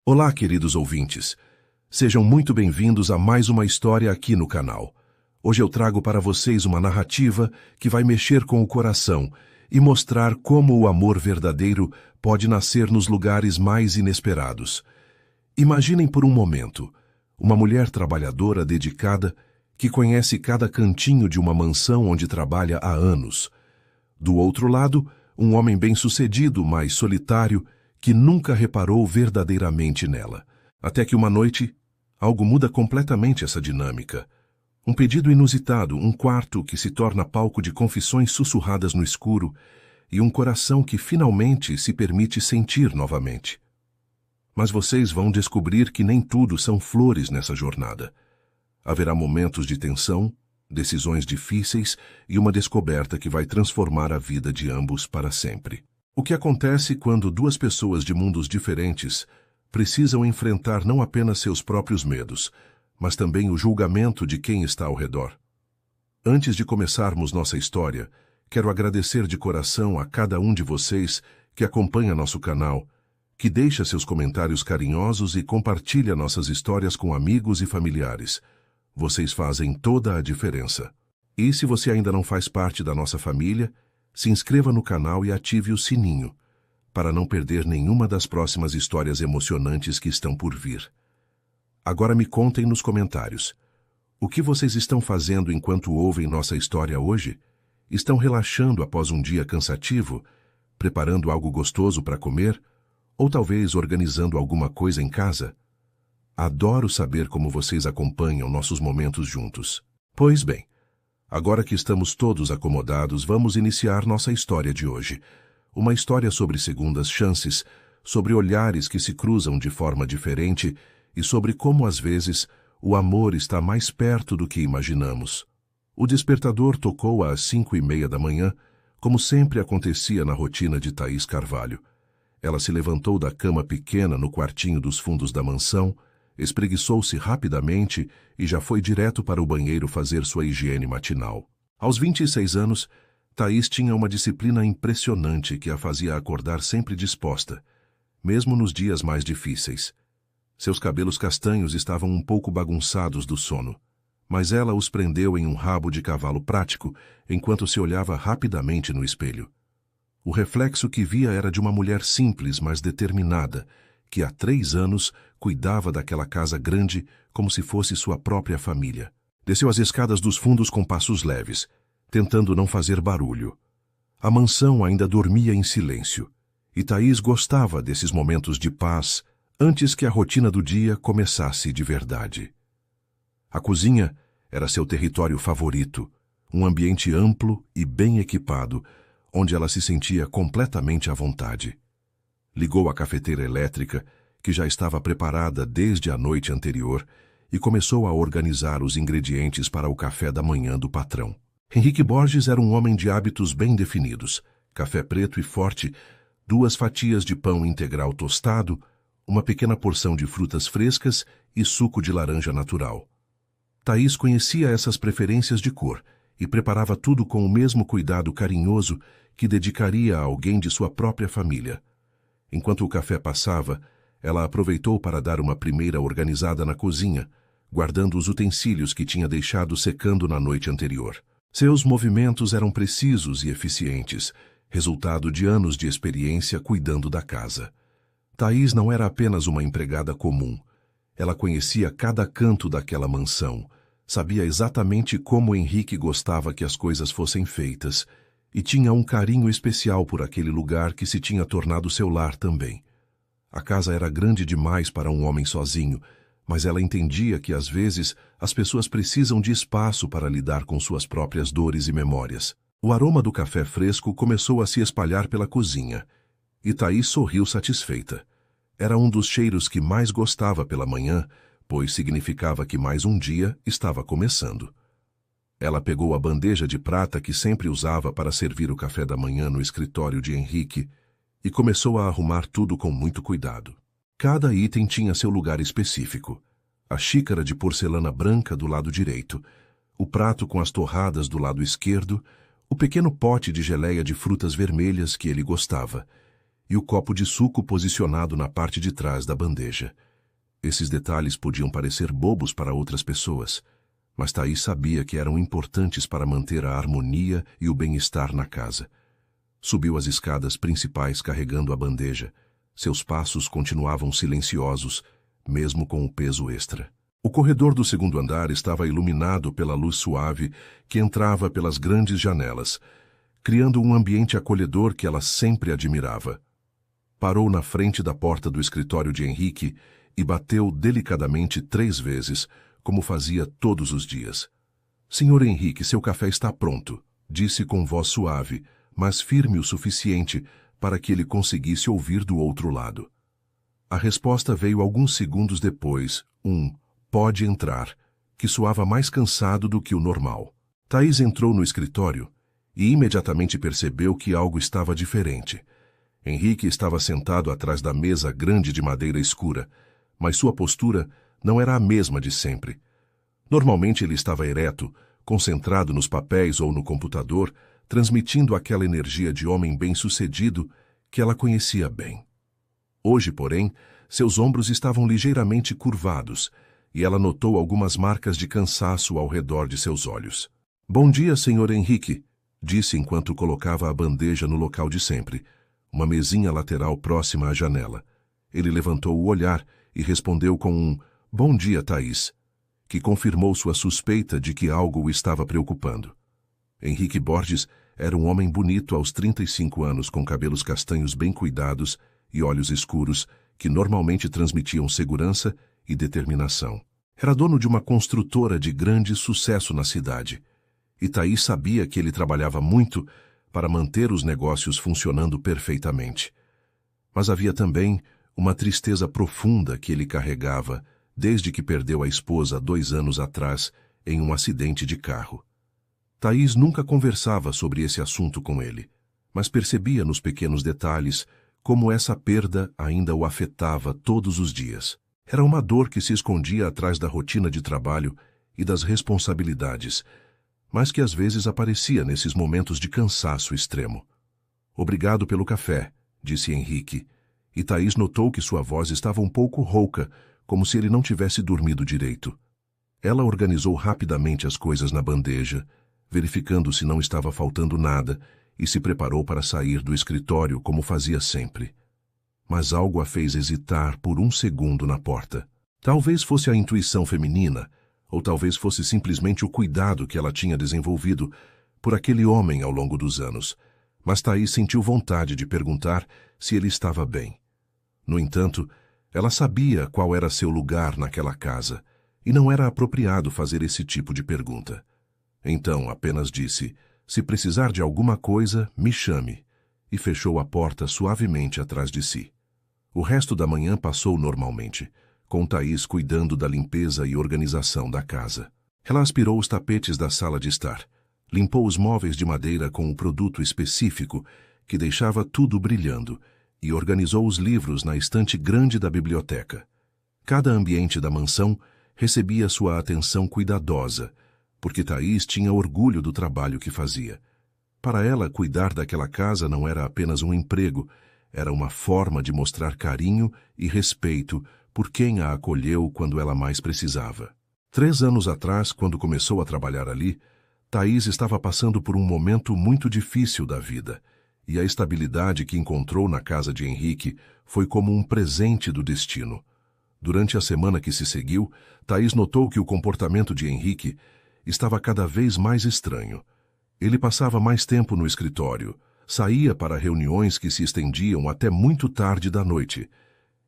Olá, queridos ouvintes. Sejam muito bem-vindos a mais uma história aqui no canal. Hoje eu trago para vocês uma narrativa que vai mexer com o coração e mostrar como o amor verdadeiro pode nascer nos lugares mais inesperados. Imaginem por um momento uma mulher trabalhadora dedicada que conhece cada cantinho de uma mansão onde trabalha há anos. Do outro lado, um homem bem-sucedido, mas solitário, que nunca reparou verdadeiramente nela. Até que uma noite, algo muda completamente essa dinâmica. Um pedido inusitado, um quarto que se torna palco de confissões sussurradas no escuro e um coração que finalmente se permite sentir novamente. Mas vocês vão descobrir que nem tudo são flores nessa jornada. Haverá momentos de tensão, decisões difíceis e uma descoberta que vai transformar a vida de ambos para sempre. O que acontece quando duas pessoas de mundos diferentes precisam enfrentar não apenas seus próprios medos, mas também o julgamento de quem está ao redor? Antes de começarmos nossa história, quero agradecer de coração a cada um de vocês que acompanha nosso canal, que deixa seus comentários carinhosos e compartilha nossas histórias com amigos e familiares. Vocês fazem toda a diferença. E se você ainda não faz parte da nossa família, se inscreva no canal e ative o sininho, para não perder nenhuma das próximas histórias emocionantes que estão por vir. Agora me contem nos comentários. O que vocês estão fazendo enquanto ouvem nossa história hoje? Estão relaxando após um dia cansativo? Preparando algo gostoso para comer? Ou talvez organizando alguma coisa em casa? Adoro saber como vocês acompanham nossos momentos juntos. Pois bem, agora que estamos todos acomodados, vamos iniciar nossa história de hoje. Uma história sobre segundas chances, sobre olhares que se cruzam de forma diferente e sobre como, às vezes, o amor está mais perto do que imaginamos. O despertador tocou às 5:30 da manhã, como sempre acontecia na rotina de Thaís Carvalho. Ela se levantou da cama pequena no quartinho dos fundos da mansão, espreguiçou-se rapidamente e já foi direto para o banheiro fazer sua higiene matinal. Aos 26 anos, Thaís tinha uma disciplina impressionante que a fazia acordar sempre disposta, mesmo nos dias mais difíceis. Seus cabelos castanhos estavam um pouco bagunçados do sono, mas ela os prendeu em um rabo de cavalo prático enquanto se olhava rapidamente no espelho. O reflexo que via era de uma mulher simples, mas determinada, que há 3 anos cuidava daquela casa grande como se fosse sua própria família. Desceu as escadas dos fundos com passos leves, tentando não fazer barulho. A mansão ainda dormia em silêncio, e Thaís gostava desses momentos de paz antes que a rotina do dia começasse de verdade. A cozinha era seu território favorito, um ambiente amplo e bem equipado, onde ela se sentia completamente à vontade. Ligou a cafeteira elétrica, que já estava preparada desde a noite anterior, e começou a organizar os ingredientes para o café da manhã do patrão. Henrique Borges era um homem de hábitos bem definidos: café preto e forte, 2 fatias de pão integral tostado, uma pequena porção de frutas frescas e suco de laranja natural. Thaís conhecia essas preferências de cor e preparava tudo com o mesmo cuidado carinhoso que dedicaria a alguém de sua própria família. Enquanto o café passava, ela aproveitou para dar uma primeira organizada na cozinha, guardando os utensílios que tinha deixado secando na noite anterior. Seus movimentos eram precisos e eficientes, resultado de anos de experiência cuidando da casa. Thaís não era apenas uma empregada comum. Ela conhecia cada canto daquela mansão, sabia exatamente como Henrique gostava que as coisas fossem feitas, e tinha um carinho especial por aquele lugar que se tinha tornado seu lar também. A casa era grande demais para um homem sozinho, mas ela entendia que, às vezes, as pessoas precisam de espaço para lidar com suas próprias dores e memórias. O aroma do café fresco começou a se espalhar pela cozinha, e Thaís sorriu satisfeita. Era um dos cheiros que mais gostava pela manhã, pois significava que mais um dia estava começando. Ela pegou a bandeja de prata que sempre usava para servir o café da manhã no escritório de Henrique e começou a arrumar tudo com muito cuidado. Cada item tinha seu lugar específico: a xícara de porcelana branca do lado direito, o prato com as torradas do lado esquerdo, o pequeno pote de geleia de frutas vermelhas que ele gostava, e o copo de suco posicionado na parte de trás da bandeja. Esses detalhes podiam parecer bobos para outras pessoas, mas Thaís sabia que eram importantes para manter a harmonia e o bem-estar na casa. Subiu as escadas principais carregando a bandeja. Seus passos continuavam silenciosos, mesmo com o peso extra. O corredor do segundo andar estava iluminado pela luz suave que entrava pelas grandes janelas, criando um ambiente acolhedor que ela sempre admirava. Parou na frente da porta do escritório de Henrique e bateu delicadamente 3 vezes, como fazia todos os dias. "Senhor Henrique, seu café está pronto", disse com voz suave, mas firme o suficiente para que ele conseguisse ouvir do outro lado. A resposta veio alguns segundos depois, "Pode entrar", que soava mais cansado do que o normal. Thaís entrou no escritório e imediatamente percebeu que algo estava diferente. Henrique estava sentado atrás da mesa grande de madeira escura, mas sua postura não era a mesma de sempre. Normalmente ele estava ereto, concentrado nos papéis ou no computador, transmitindo aquela energia de homem bem-sucedido que ela conhecia bem. Hoje, porém, seus ombros estavam ligeiramente curvados e ela notou algumas marcas de cansaço ao redor de seus olhos. "Bom dia, senhor Henrique", disse enquanto colocava a bandeja no local de sempre, uma mesinha lateral próxima à janela. Ele levantou o olhar e respondeu com um "Bom dia, Thaís", que confirmou sua suspeita de que algo o estava preocupando. Henrique Borges era um homem bonito aos 35 anos, com cabelos castanhos bem cuidados e olhos escuros, que normalmente transmitiam segurança e determinação. Era dono de uma construtora de grande sucesso na cidade, e Thaís sabia que ele trabalhava muito para manter os negócios funcionando perfeitamente. Mas havia também uma tristeza profunda que ele carregava desde que perdeu a esposa 2 anos atrás em um acidente de carro. Thaís nunca conversava sobre esse assunto com ele, mas percebia nos pequenos detalhes como essa perda ainda o afetava todos os dias. Era uma dor que se escondia atrás da rotina de trabalho e das responsabilidades, mas que às vezes aparecia nesses momentos de cansaço extremo. "Obrigado pelo café", disse Henrique, e Thaís notou que sua voz estava um pouco rouca, como se ele não tivesse dormido direito. Ela organizou rapidamente as coisas na bandeja, verificando se não estava faltando nada, e se preparou para sair do escritório como fazia sempre. Mas algo a fez hesitar por um segundo na porta. Talvez fosse a intuição feminina, ou talvez fosse simplesmente o cuidado que ela tinha desenvolvido por aquele homem ao longo dos anos, mas Thaís sentiu vontade de perguntar se ele estava bem. No entanto, ela sabia qual era seu lugar naquela casa, e não era apropriado fazer esse tipo de pergunta. Então apenas disse: "Se precisar de alguma coisa, me chame", e fechou a porta suavemente atrás de si. O resto da manhã passou normalmente, com Thaís cuidando da limpeza e organização da casa. Ela aspirou os tapetes da sala de estar, limpou os móveis de madeira com um produto específico que deixava tudo brilhando e organizou os livros na estante grande da biblioteca. Cada ambiente da mansão recebia sua atenção cuidadosa, porque Thaís tinha orgulho do trabalho que fazia. Para ela, cuidar daquela casa não era apenas um emprego, era uma forma de mostrar carinho e respeito por quem a acolheu quando ela mais precisava. 3 anos atrás, quando começou a trabalhar ali, Thaís estava passando por um momento muito difícil da vida, e a estabilidade que encontrou na casa de Henrique foi como um presente do destino. Durante a semana que se seguiu, Thaís notou que o comportamento de Henrique estava cada vez mais estranho. Ele passava mais tempo no escritório, saía para reuniões que se estendiam até muito tarde da noite,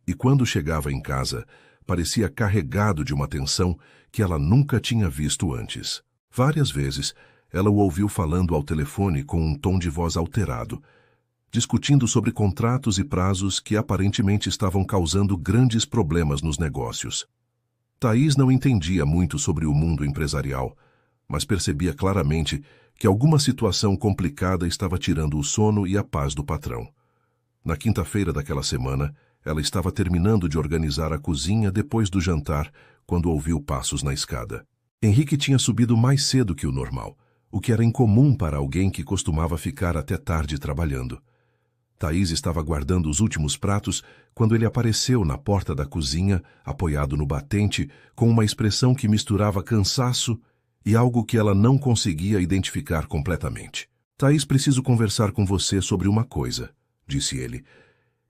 e quando chegava em casa, parecia carregado de uma tensão que ela nunca tinha visto antes. Várias vezes, ela o ouviu falando ao telefone com um tom de voz alterado, discutindo sobre contratos e prazos que aparentemente estavam causando grandes problemas nos negócios. Thaís não entendia muito sobre o mundo empresarial, mas percebia claramente que alguma situação complicada estava tirando o sono e a paz do patrão. Na quinta-feira daquela semana, ela estava terminando de organizar a cozinha depois do jantar, quando ouviu passos na escada. Henrique tinha subido mais cedo que o normal, o que era incomum para alguém que costumava ficar até tarde trabalhando. Thaís estava guardando os últimos pratos quando ele apareceu na porta da cozinha, apoiado no batente, com uma expressão que misturava cansaço e algo que ela não conseguia identificar completamente. Thaís, preciso conversar com você sobre uma coisa, disse ele.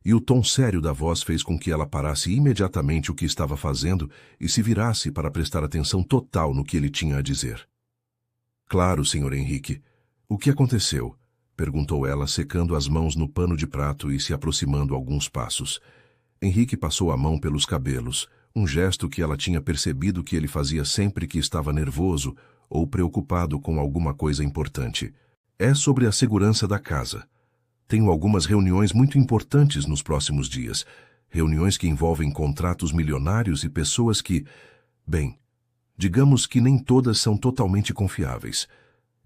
E o tom sério da voz fez com que ela parasse imediatamente o que estava fazendo e se virasse para prestar atenção total no que ele tinha a dizer. Claro, Sr. Henrique. O que aconteceu? Perguntou ela, secando as mãos no pano de prato e se aproximando alguns passos. Henrique passou a mão pelos cabelos, um gesto que ela tinha percebido que ele fazia sempre que estava nervoso ou preocupado com alguma coisa importante. É sobre a segurança da casa. Tenho algumas reuniões muito importantes nos próximos dias. Reuniões que envolvem contratos milionários e pessoas que... Bem, digamos que nem todas são totalmente confiáveis.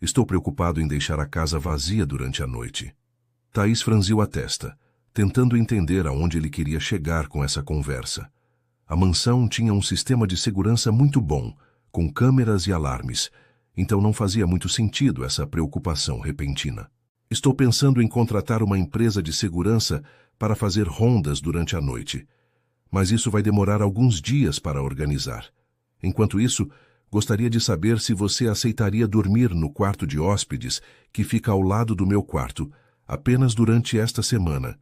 Estou preocupado em deixar a casa vazia durante a noite. Thaís franziu a testa, tentando entender aonde ele queria chegar com essa conversa. A mansão tinha um sistema de segurança muito bom, com câmeras e alarmes, então não fazia muito sentido essa preocupação repentina. Estou pensando em contratar uma empresa de segurança para fazer rondas durante a noite, mas isso vai demorar alguns dias para organizar. Enquanto isso, gostaria de saber se você aceitaria dormir no quarto de hóspedes que fica ao lado do meu quarto, apenas durante esta semana.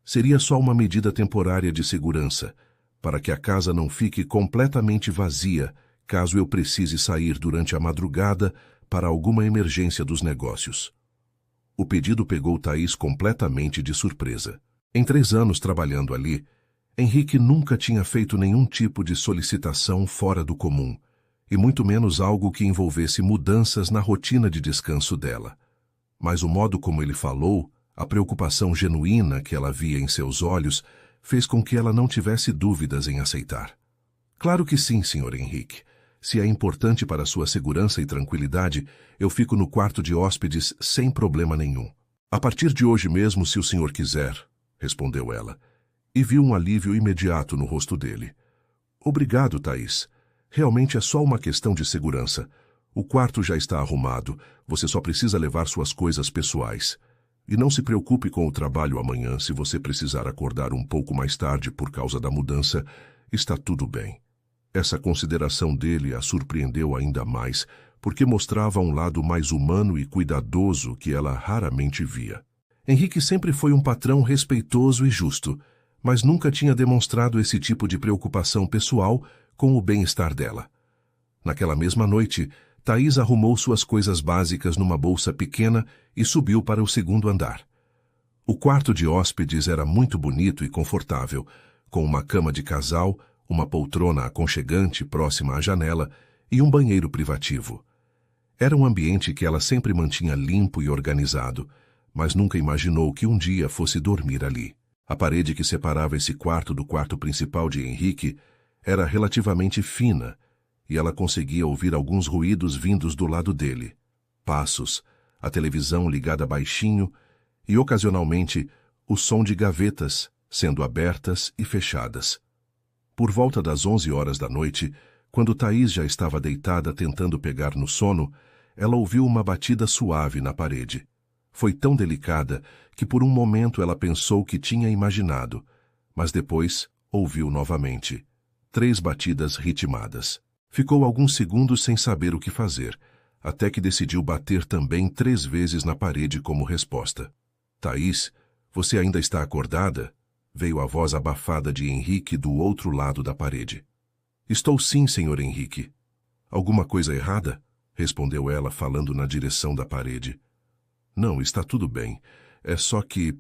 Seria só uma medida temporária de segurança, para que a casa não fique completamente vazia caso eu precise sair durante a madrugada para alguma emergência dos negócios. O pedido pegou Thaís completamente de surpresa. Em 3 anos trabalhando ali, Henrique nunca tinha feito nenhum tipo de solicitação fora do comum, e muito menos algo que envolvesse mudanças na rotina de descanso dela. Mas o modo como ele falou, a preocupação genuína que ela via em seus olhos, fez com que ela não tivesse dúvidas em aceitar. Claro que sim, Sr. Henrique. Se é importante para sua segurança e tranquilidade, eu fico no quarto de hóspedes sem problema nenhum. A partir de hoje mesmo, se o senhor quiser, respondeu ela, e viu um alívio imediato no rosto dele. Obrigado, Thaís. Realmente é só uma questão de segurança. O quarto já está arrumado, você só precisa levar suas coisas pessoais. E não se preocupe com o trabalho amanhã, se você precisar acordar um pouco mais tarde por causa da mudança, está tudo bem. Essa consideração dele a surpreendeu ainda mais, porque mostrava um lado mais humano e cuidadoso que ela raramente via. Henrique sempre foi um patrão respeitoso e justo, mas nunca tinha demonstrado esse tipo de preocupação pessoal com o bem-estar dela. Naquela mesma noite, Thaís arrumou suas coisas básicas numa bolsa pequena e subiu para o 2º andar. O quarto de hóspedes era muito bonito e confortável, com uma cama de casal, uma poltrona aconchegante próxima à janela e um banheiro privativo. Era um ambiente que ela sempre mantinha limpo e organizado, mas nunca imaginou que um dia fosse dormir ali. A parede que separava esse quarto do quarto principal de Henrique era relativamente fina, e ela conseguia ouvir alguns ruídos vindos do lado dele. Passos, a televisão ligada baixinho e, ocasionalmente, o som de gavetas sendo abertas e fechadas. Por volta das 11 horas da noite, quando Thaís já estava deitada tentando pegar no sono, ela ouviu uma batida suave na parede. Foi tão delicada que por um momento ela pensou que tinha imaginado, mas depois ouviu novamente. 3 batidas ritmadas. Ficou alguns segundos sem saber o que fazer, até que decidiu bater também 3 vezes na parede como resposta. Thaís, você ainda está acordada? Veio a voz abafada de Henrique do outro lado da parede. Estou sim, Sr. Henrique. Alguma coisa errada? Respondeu ela, falando na direção da parede. Não, está tudo bem. É só que...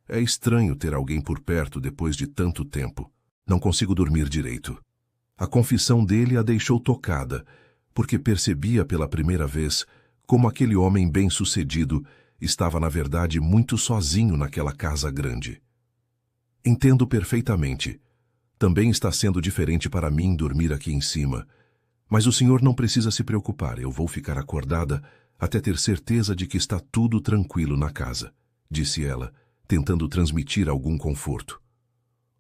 é estranho ter alguém por perto depois de tanto tempo. Não consigo dormir direito. A confissão dele a deixou tocada, porque percebia pela primeira vez como aquele homem bem-sucedido estava, na verdade, muito sozinho naquela casa grande. Entendo perfeitamente. Também está sendo diferente para mim dormir aqui em cima. Mas o senhor não precisa se preocupar, eu vou ficar acordada até ter certeza de que está tudo tranquilo na casa, disse ela, tentando transmitir algum conforto.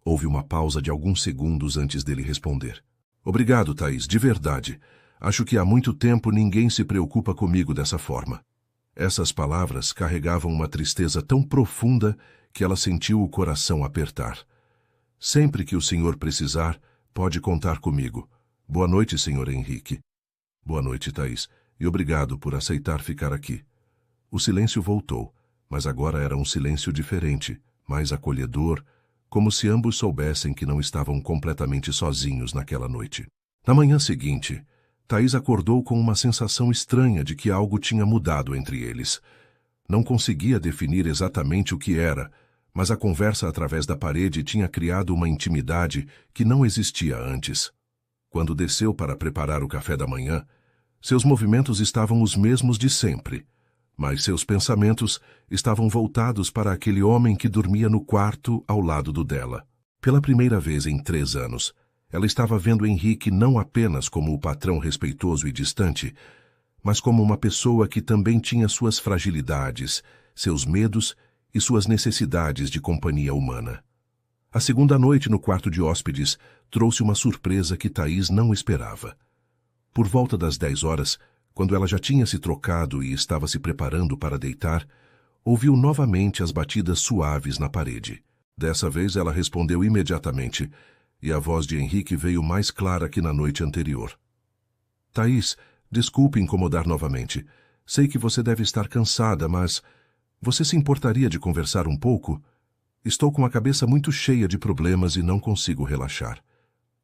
Houve uma pausa de alguns segundos antes dele responder. Obrigado, Thaís, de verdade. Acho que há muito tempo ninguém se preocupa comigo dessa forma. Essas palavras carregavam uma tristeza tão profunda que ela sentiu o coração apertar. Sempre que o senhor precisar, pode contar comigo. Boa noite, senhor Henrique. Boa noite, Thaís, e obrigado por aceitar ficar aqui. O silêncio voltou, mas agora era um silêncio diferente, mais acolhedor, como se ambos soubessem que não estavam completamente sozinhos naquela noite. Na manhã seguinte, Thaís acordou com uma sensação estranha de que algo tinha mudado entre eles. Não conseguia definir exatamente o que era, mas a conversa através da parede tinha criado uma intimidade que não existia antes. Quando desceu para preparar o café da manhã, seus movimentos estavam os mesmos de sempre, mas seus pensamentos estavam voltados para aquele homem que dormia no quarto ao lado do dela. Pela primeira vez em 3 anos, ela estava vendo Henrique não apenas como o patrão respeitoso e distante, mas como uma pessoa que também tinha suas fragilidades, seus medos e suas necessidades de companhia humana. A segunda noite no quarto de hóspedes trouxe uma surpresa que Thaís não esperava. Por volta das 10 horas, quando ela já tinha se trocado e estava se preparando para deitar, ouviu novamente as batidas suaves na parede. Dessa vez ela respondeu imediatamente, e a voz de Henrique veio mais clara que na noite anterior. Thaís, desculpe incomodar novamente. Sei que você deve estar cansada, mas você se importaria de conversar um pouco? Estou com a cabeça muito cheia de problemas e não consigo relaxar.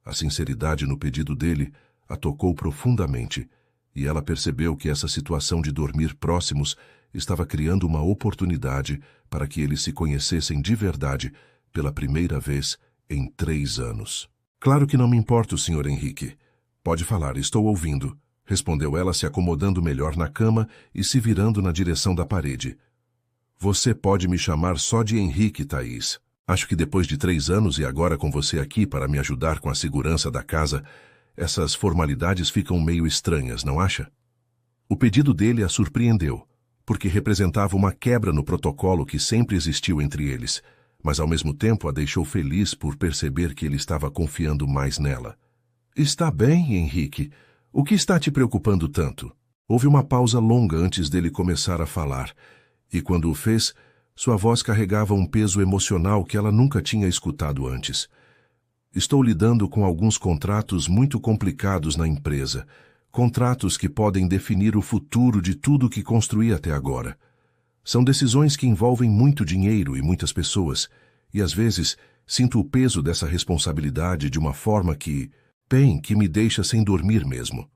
A sinceridade no pedido dele a tocou profundamente, e ela percebeu que essa situação de dormir próximos estava criando uma oportunidade para que eles se conhecessem de verdade pela primeira vez em 3 anos. Claro que não me importo, Sr. Henrique. Pode falar, estou ouvindo, respondeu ela se acomodando melhor na cama e se virando na direção da parede. Você pode me chamar só de Henrique, Thaís. Acho que depois de 3 anos e agora com você aqui para me ajudar com a segurança da casa, essas formalidades ficam meio estranhas, não acha? O pedido dele a surpreendeu, porque representava uma quebra no protocolo que sempre existiu entre eles, mas ao mesmo tempo a deixou feliz por perceber que ele estava confiando mais nela. Está bem, Henrique. O que está te preocupando tanto? Houve uma pausa longa antes dele começar a falar, e quando o fez, sua voz carregava um peso emocional que ela nunca tinha escutado antes. Estou lidando com alguns contratos muito complicados na empresa, contratos que podem definir o futuro de tudo que construí até agora. São decisões que envolvem muito dinheiro e muitas pessoas, e às vezes sinto o peso dessa responsabilidade de uma forma que me deixa sem dormir mesmo.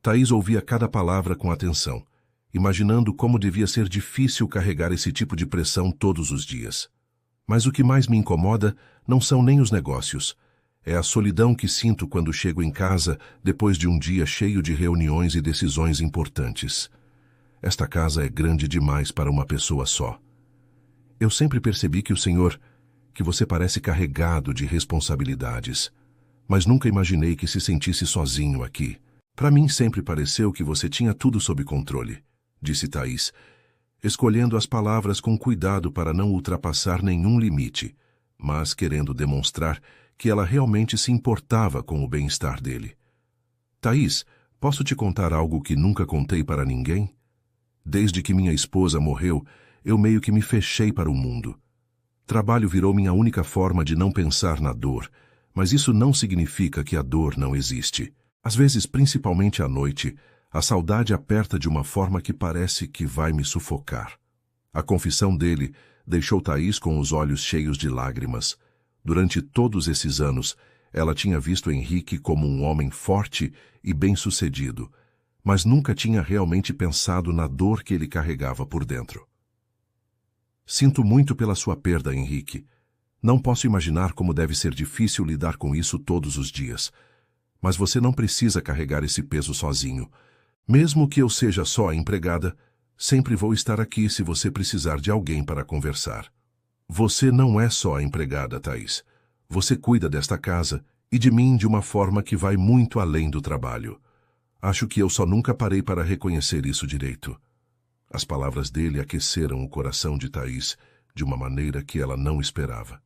Thaís ouvia cada palavra com atenção, imaginando como devia ser difícil carregar esse tipo de pressão todos os dias. Mas o que mais me incomoda não são nem os negócios. É a solidão que sinto quando chego em casa depois de um dia cheio de reuniões e decisões importantes. Esta casa é grande demais para uma pessoa só. Eu sempre percebi que você parece carregado de responsabilidades, mas nunca imaginei que se sentisse sozinho aqui. Para mim sempre pareceu que você tinha tudo sob controle, disse Thaís, escolhendo as palavras com cuidado para não ultrapassar nenhum limite, mas querendo demonstrar que ela realmente se importava com o bem-estar dele. Thaís, posso te contar algo que nunca contei para ninguém? Desde que minha esposa morreu, eu meio que me fechei para o mundo. Trabalho virou minha única forma de não pensar na dor, mas isso não significa que a dor não existe. Às vezes, principalmente à noite, a saudade aperta de uma forma que parece que vai me sufocar. A confissão dele deixou Thaís com os olhos cheios de lágrimas. Durante todos esses anos, ela tinha visto Henrique como um homem forte e bem-sucedido, mas nunca tinha realmente pensado na dor que ele carregava por dentro. Sinto muito pela sua perda, Henrique. Não posso imaginar como deve ser difícil lidar com isso todos os dias. Mas você não precisa carregar esse peso sozinho. Mesmo que eu seja só a empregada, sempre vou estar aqui se você precisar de alguém para conversar. Você não é só a empregada, Thaís. Você cuida desta casa e de mim de uma forma que vai muito além do trabalho. Acho que eu só nunca parei para reconhecer isso direito. As palavras dele aqueceram o coração de Thaís de uma maneira que ela não esperava.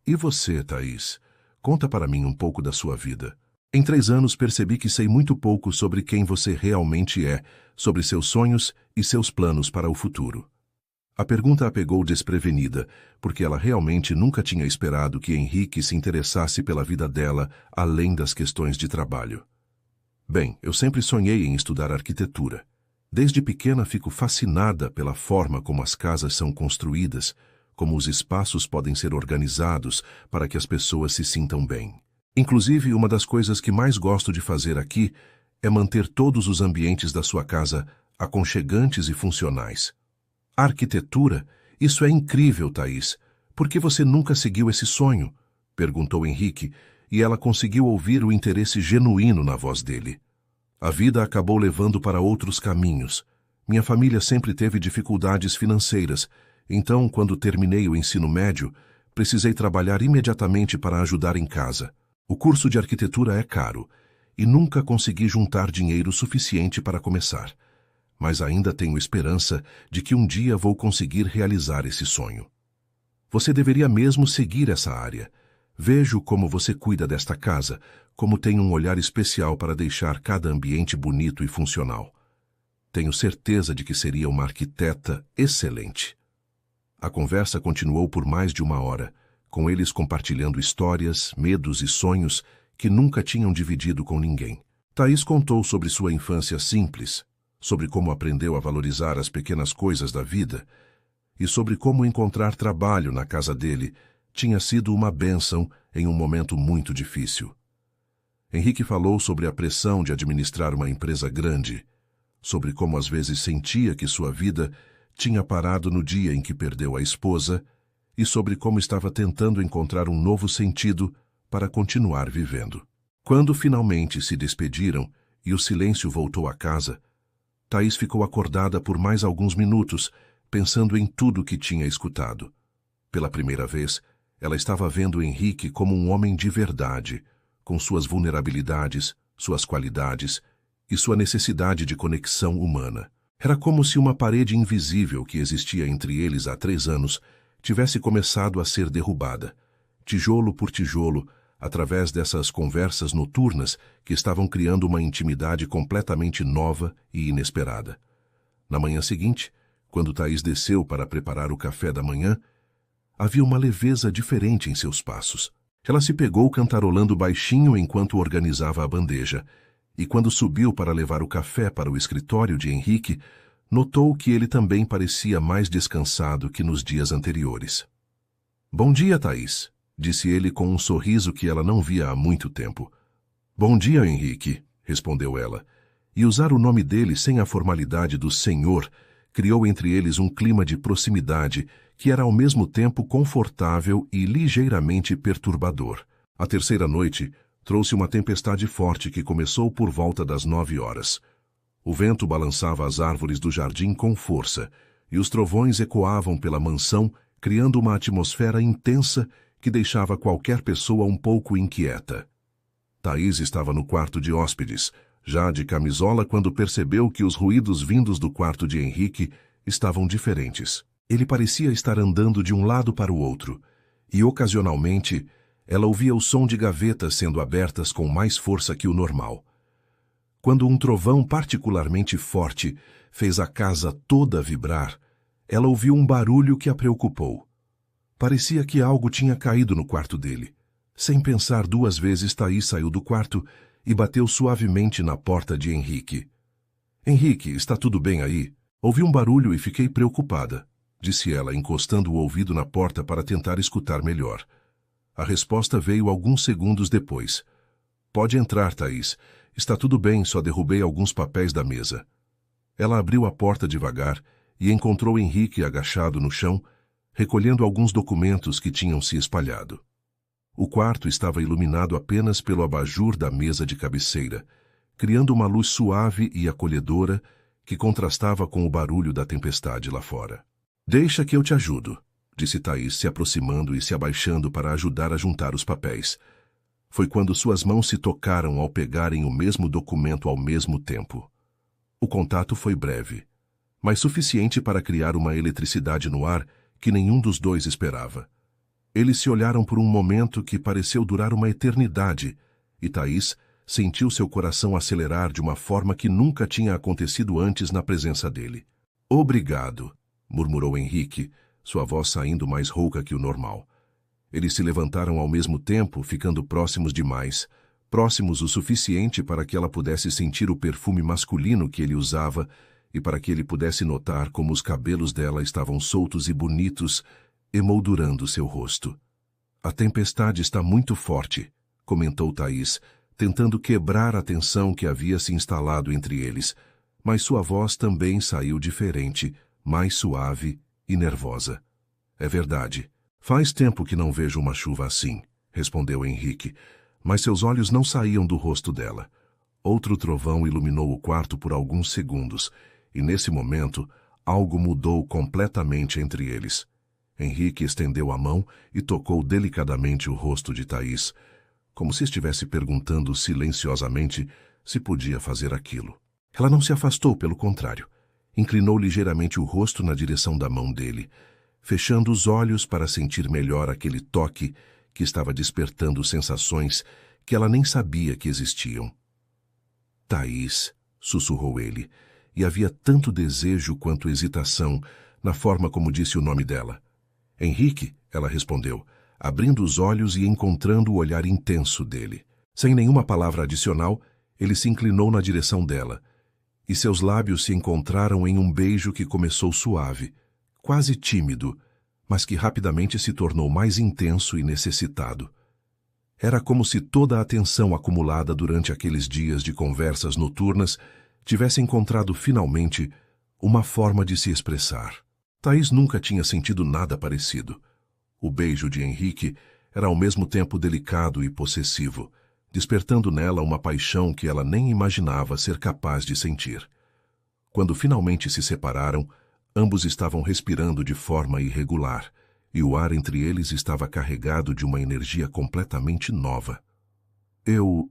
E você, Thaís? Conta para mim um pouco da sua vida. Em 3 anos percebi que sei muito pouco sobre quem você realmente é, sobre seus sonhos e seus planos para o futuro. A pergunta a pegou desprevenida, porque ela realmente nunca tinha esperado que Henrique se interessasse pela vida dela além das questões de trabalho. Bem, eu sempre sonhei em estudar arquitetura. Desde pequena fico fascinada pela forma como as casas são construídas, como os espaços podem ser organizados para que as pessoas se sintam bem. Inclusive, uma das coisas que mais gosto de fazer aqui é manter todos os ambientes da sua casa aconchegantes e funcionais. Arquitetura? Isso é incrível, Thaís. Por que você nunca seguiu esse sonho? Perguntou Henrique, e ela conseguiu ouvir o interesse genuíno na voz dele. A vida acabou levando para outros caminhos. Minha família sempre teve dificuldades financeiras, então, quando terminei o ensino médio, precisei trabalhar imediatamente para ajudar em casa. O curso de arquitetura é caro, e nunca consegui juntar dinheiro suficiente para começar. Mas ainda tenho esperança de que um dia vou conseguir realizar esse sonho. Você deveria mesmo seguir essa área. Vejo como você cuida desta casa, como tem um olhar especial para deixar cada ambiente bonito e funcional. Tenho certeza de que seria uma arquiteta excelente. A conversa continuou por mais de 1 hora, com eles compartilhando histórias, medos e sonhos que nunca tinham dividido com ninguém. Thaís contou sobre sua infância simples, sobre como aprendeu a valorizar as pequenas coisas da vida e sobre como encontrar trabalho na casa dele tinha sido uma bênção em um momento muito difícil. Henrique falou sobre a pressão de administrar uma empresa grande, sobre como às vezes sentia que sua vida tinha parado no dia em que perdeu a esposa e sobre como estava tentando encontrar um novo sentido para continuar vivendo. Quando finalmente se despediram e o silêncio voltou à casa, Thaís ficou acordada por mais alguns minutos, pensando em tudo que tinha escutado. Pela primeira vez, ela estava vendo Henrique como um homem de verdade, com suas vulnerabilidades, suas qualidades e sua necessidade de conexão humana. Era como se uma parede invisível que existia entre eles há 3 anos tivesse começado a ser derrubada, tijolo por tijolo, através dessas conversas noturnas que estavam criando uma intimidade completamente nova e inesperada. Na manhã seguinte, quando Thaís desceu para preparar o café da manhã, havia uma leveza diferente em seus passos. Ela se pegou cantarolando baixinho enquanto organizava a bandeja, e quando subiu para levar o café para o escritório de Henrique, notou que ele também parecia mais descansado que nos dias anteriores. "Bom dia, Thaís", disse ele com um sorriso que ela não via há muito tempo. "Bom dia, Henrique", respondeu ela, e usar o nome dele sem a formalidade do senhor criou entre eles um clima de proximidade que era ao mesmo tempo confortável e ligeiramente perturbador. A terceira noite trouxe uma tempestade forte que começou por volta das 9 horas. O vento balançava as árvores do jardim com força, e os trovões ecoavam pela mansão, criando uma atmosfera intensa que deixava qualquer pessoa um pouco inquieta. Thaís estava no quarto de hóspedes, já de camisola quando percebeu que os ruídos vindos do quarto de Henrique estavam diferentes. Ele parecia estar andando de um lado para o outro, e ocasionalmente ela ouvia o som de gavetas sendo abertas com mais força que o normal. Quando um trovão particularmente forte fez a casa toda vibrar, ela ouviu um barulho que a preocupou. Parecia que algo tinha caído no quarto dele. Sem pensar 2 vezes, Thaís saiu do quarto e bateu suavemente na porta de Henrique. "Henrique, está tudo bem aí? Ouvi um barulho e fiquei preocupada", disse ela, encostando o ouvido na porta para tentar escutar melhor. A resposta veio alguns segundos depois. "Pode entrar, Thaís. Está tudo bem, só derrubei alguns papéis da mesa." Ela abriu a porta devagar e encontrou Henrique agachado no chão, recolhendo alguns documentos que tinham se espalhado. O quarto estava iluminado apenas pelo abajur da mesa de cabeceira, criando uma luz suave e acolhedora que contrastava com o barulho da tempestade lá fora. "Deixa que eu te ajudo", disse Thaís, se aproximando e se abaixando para ajudar a juntar os papéis. Foi quando suas mãos se tocaram ao pegarem o mesmo documento ao mesmo tempo. O contato foi breve, mas suficiente para criar uma eletricidade no ar que nenhum dos dois esperava. Eles se olharam por um momento que pareceu durar uma eternidade, e Thaís sentiu seu coração acelerar de uma forma que nunca tinha acontecido antes na presença dele. "Obrigado", murmurou Henrique, sua voz saindo mais rouca que o normal. Eles se levantaram ao mesmo tempo, ficando próximos demais, próximos o suficiente para que ela pudesse sentir o perfume masculino que ele usava e para que ele pudesse notar como os cabelos dela estavam soltos e bonitos, emoldurando seu rosto. A tempestade está muito forte, comentou Thaís, tentando quebrar a tensão que havia se instalado entre eles, mas sua voz também saiu diferente, mais suave e nervosa. É verdade. Faz tempo que não vejo uma chuva assim, respondeu Henrique, mas seus olhos não saíam do rosto dela. Outro trovão iluminou o quarto por alguns segundos, e nesse momento, algo mudou completamente entre eles. Henrique estendeu a mão e tocou delicadamente o rosto de Thaís, como se estivesse perguntando silenciosamente se podia fazer aquilo. Ela não se afastou, pelo contrário. Inclinou ligeiramente o rosto na direção da mão dele, fechando os olhos para sentir melhor aquele toque que estava despertando sensações que ela nem sabia que existiam. Thaís, sussurrou ele, e havia tanto desejo quanto hesitação na forma como disse o nome dela. Henrique, ela respondeu, abrindo os olhos e encontrando o olhar intenso dele. Sem nenhuma palavra adicional, ele se inclinou na direção dela, e seus lábios se encontraram em um beijo que começou suave, quase tímido, mas que rapidamente se tornou mais intenso e necessitado. Era como se toda a atenção acumulada durante aqueles dias de conversas noturnas tivesse encontrado finalmente uma forma de se expressar. Thaís nunca tinha sentido nada parecido. O beijo de Henrique era ao mesmo tempo delicado e possessivo, despertando nela uma paixão que ela nem imaginava ser capaz de sentir. Quando finalmente se separaram, ambos estavam respirando de forma irregular, e o ar entre eles estava carregado de uma energia completamente nova. Eu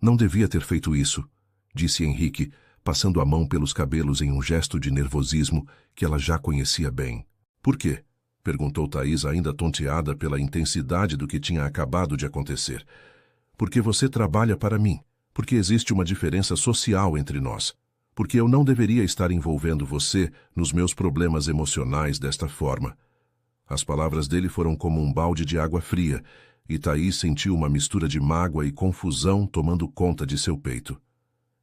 não devia ter feito isso, disse Henrique, passando a mão pelos cabelos em um gesto de nervosismo que ela já conhecia bem. Por quê? Perguntou Thaís, ainda tonteada pela intensidade do que tinha acabado de acontecer. Porque você trabalha para mim, porque existe uma diferença social entre nós, porque eu não deveria estar envolvendo você nos meus problemas emocionais desta forma. As palavras dele foram como um balde de água fria, e Thaís sentiu uma mistura de mágoa e confusão tomando conta de seu peito.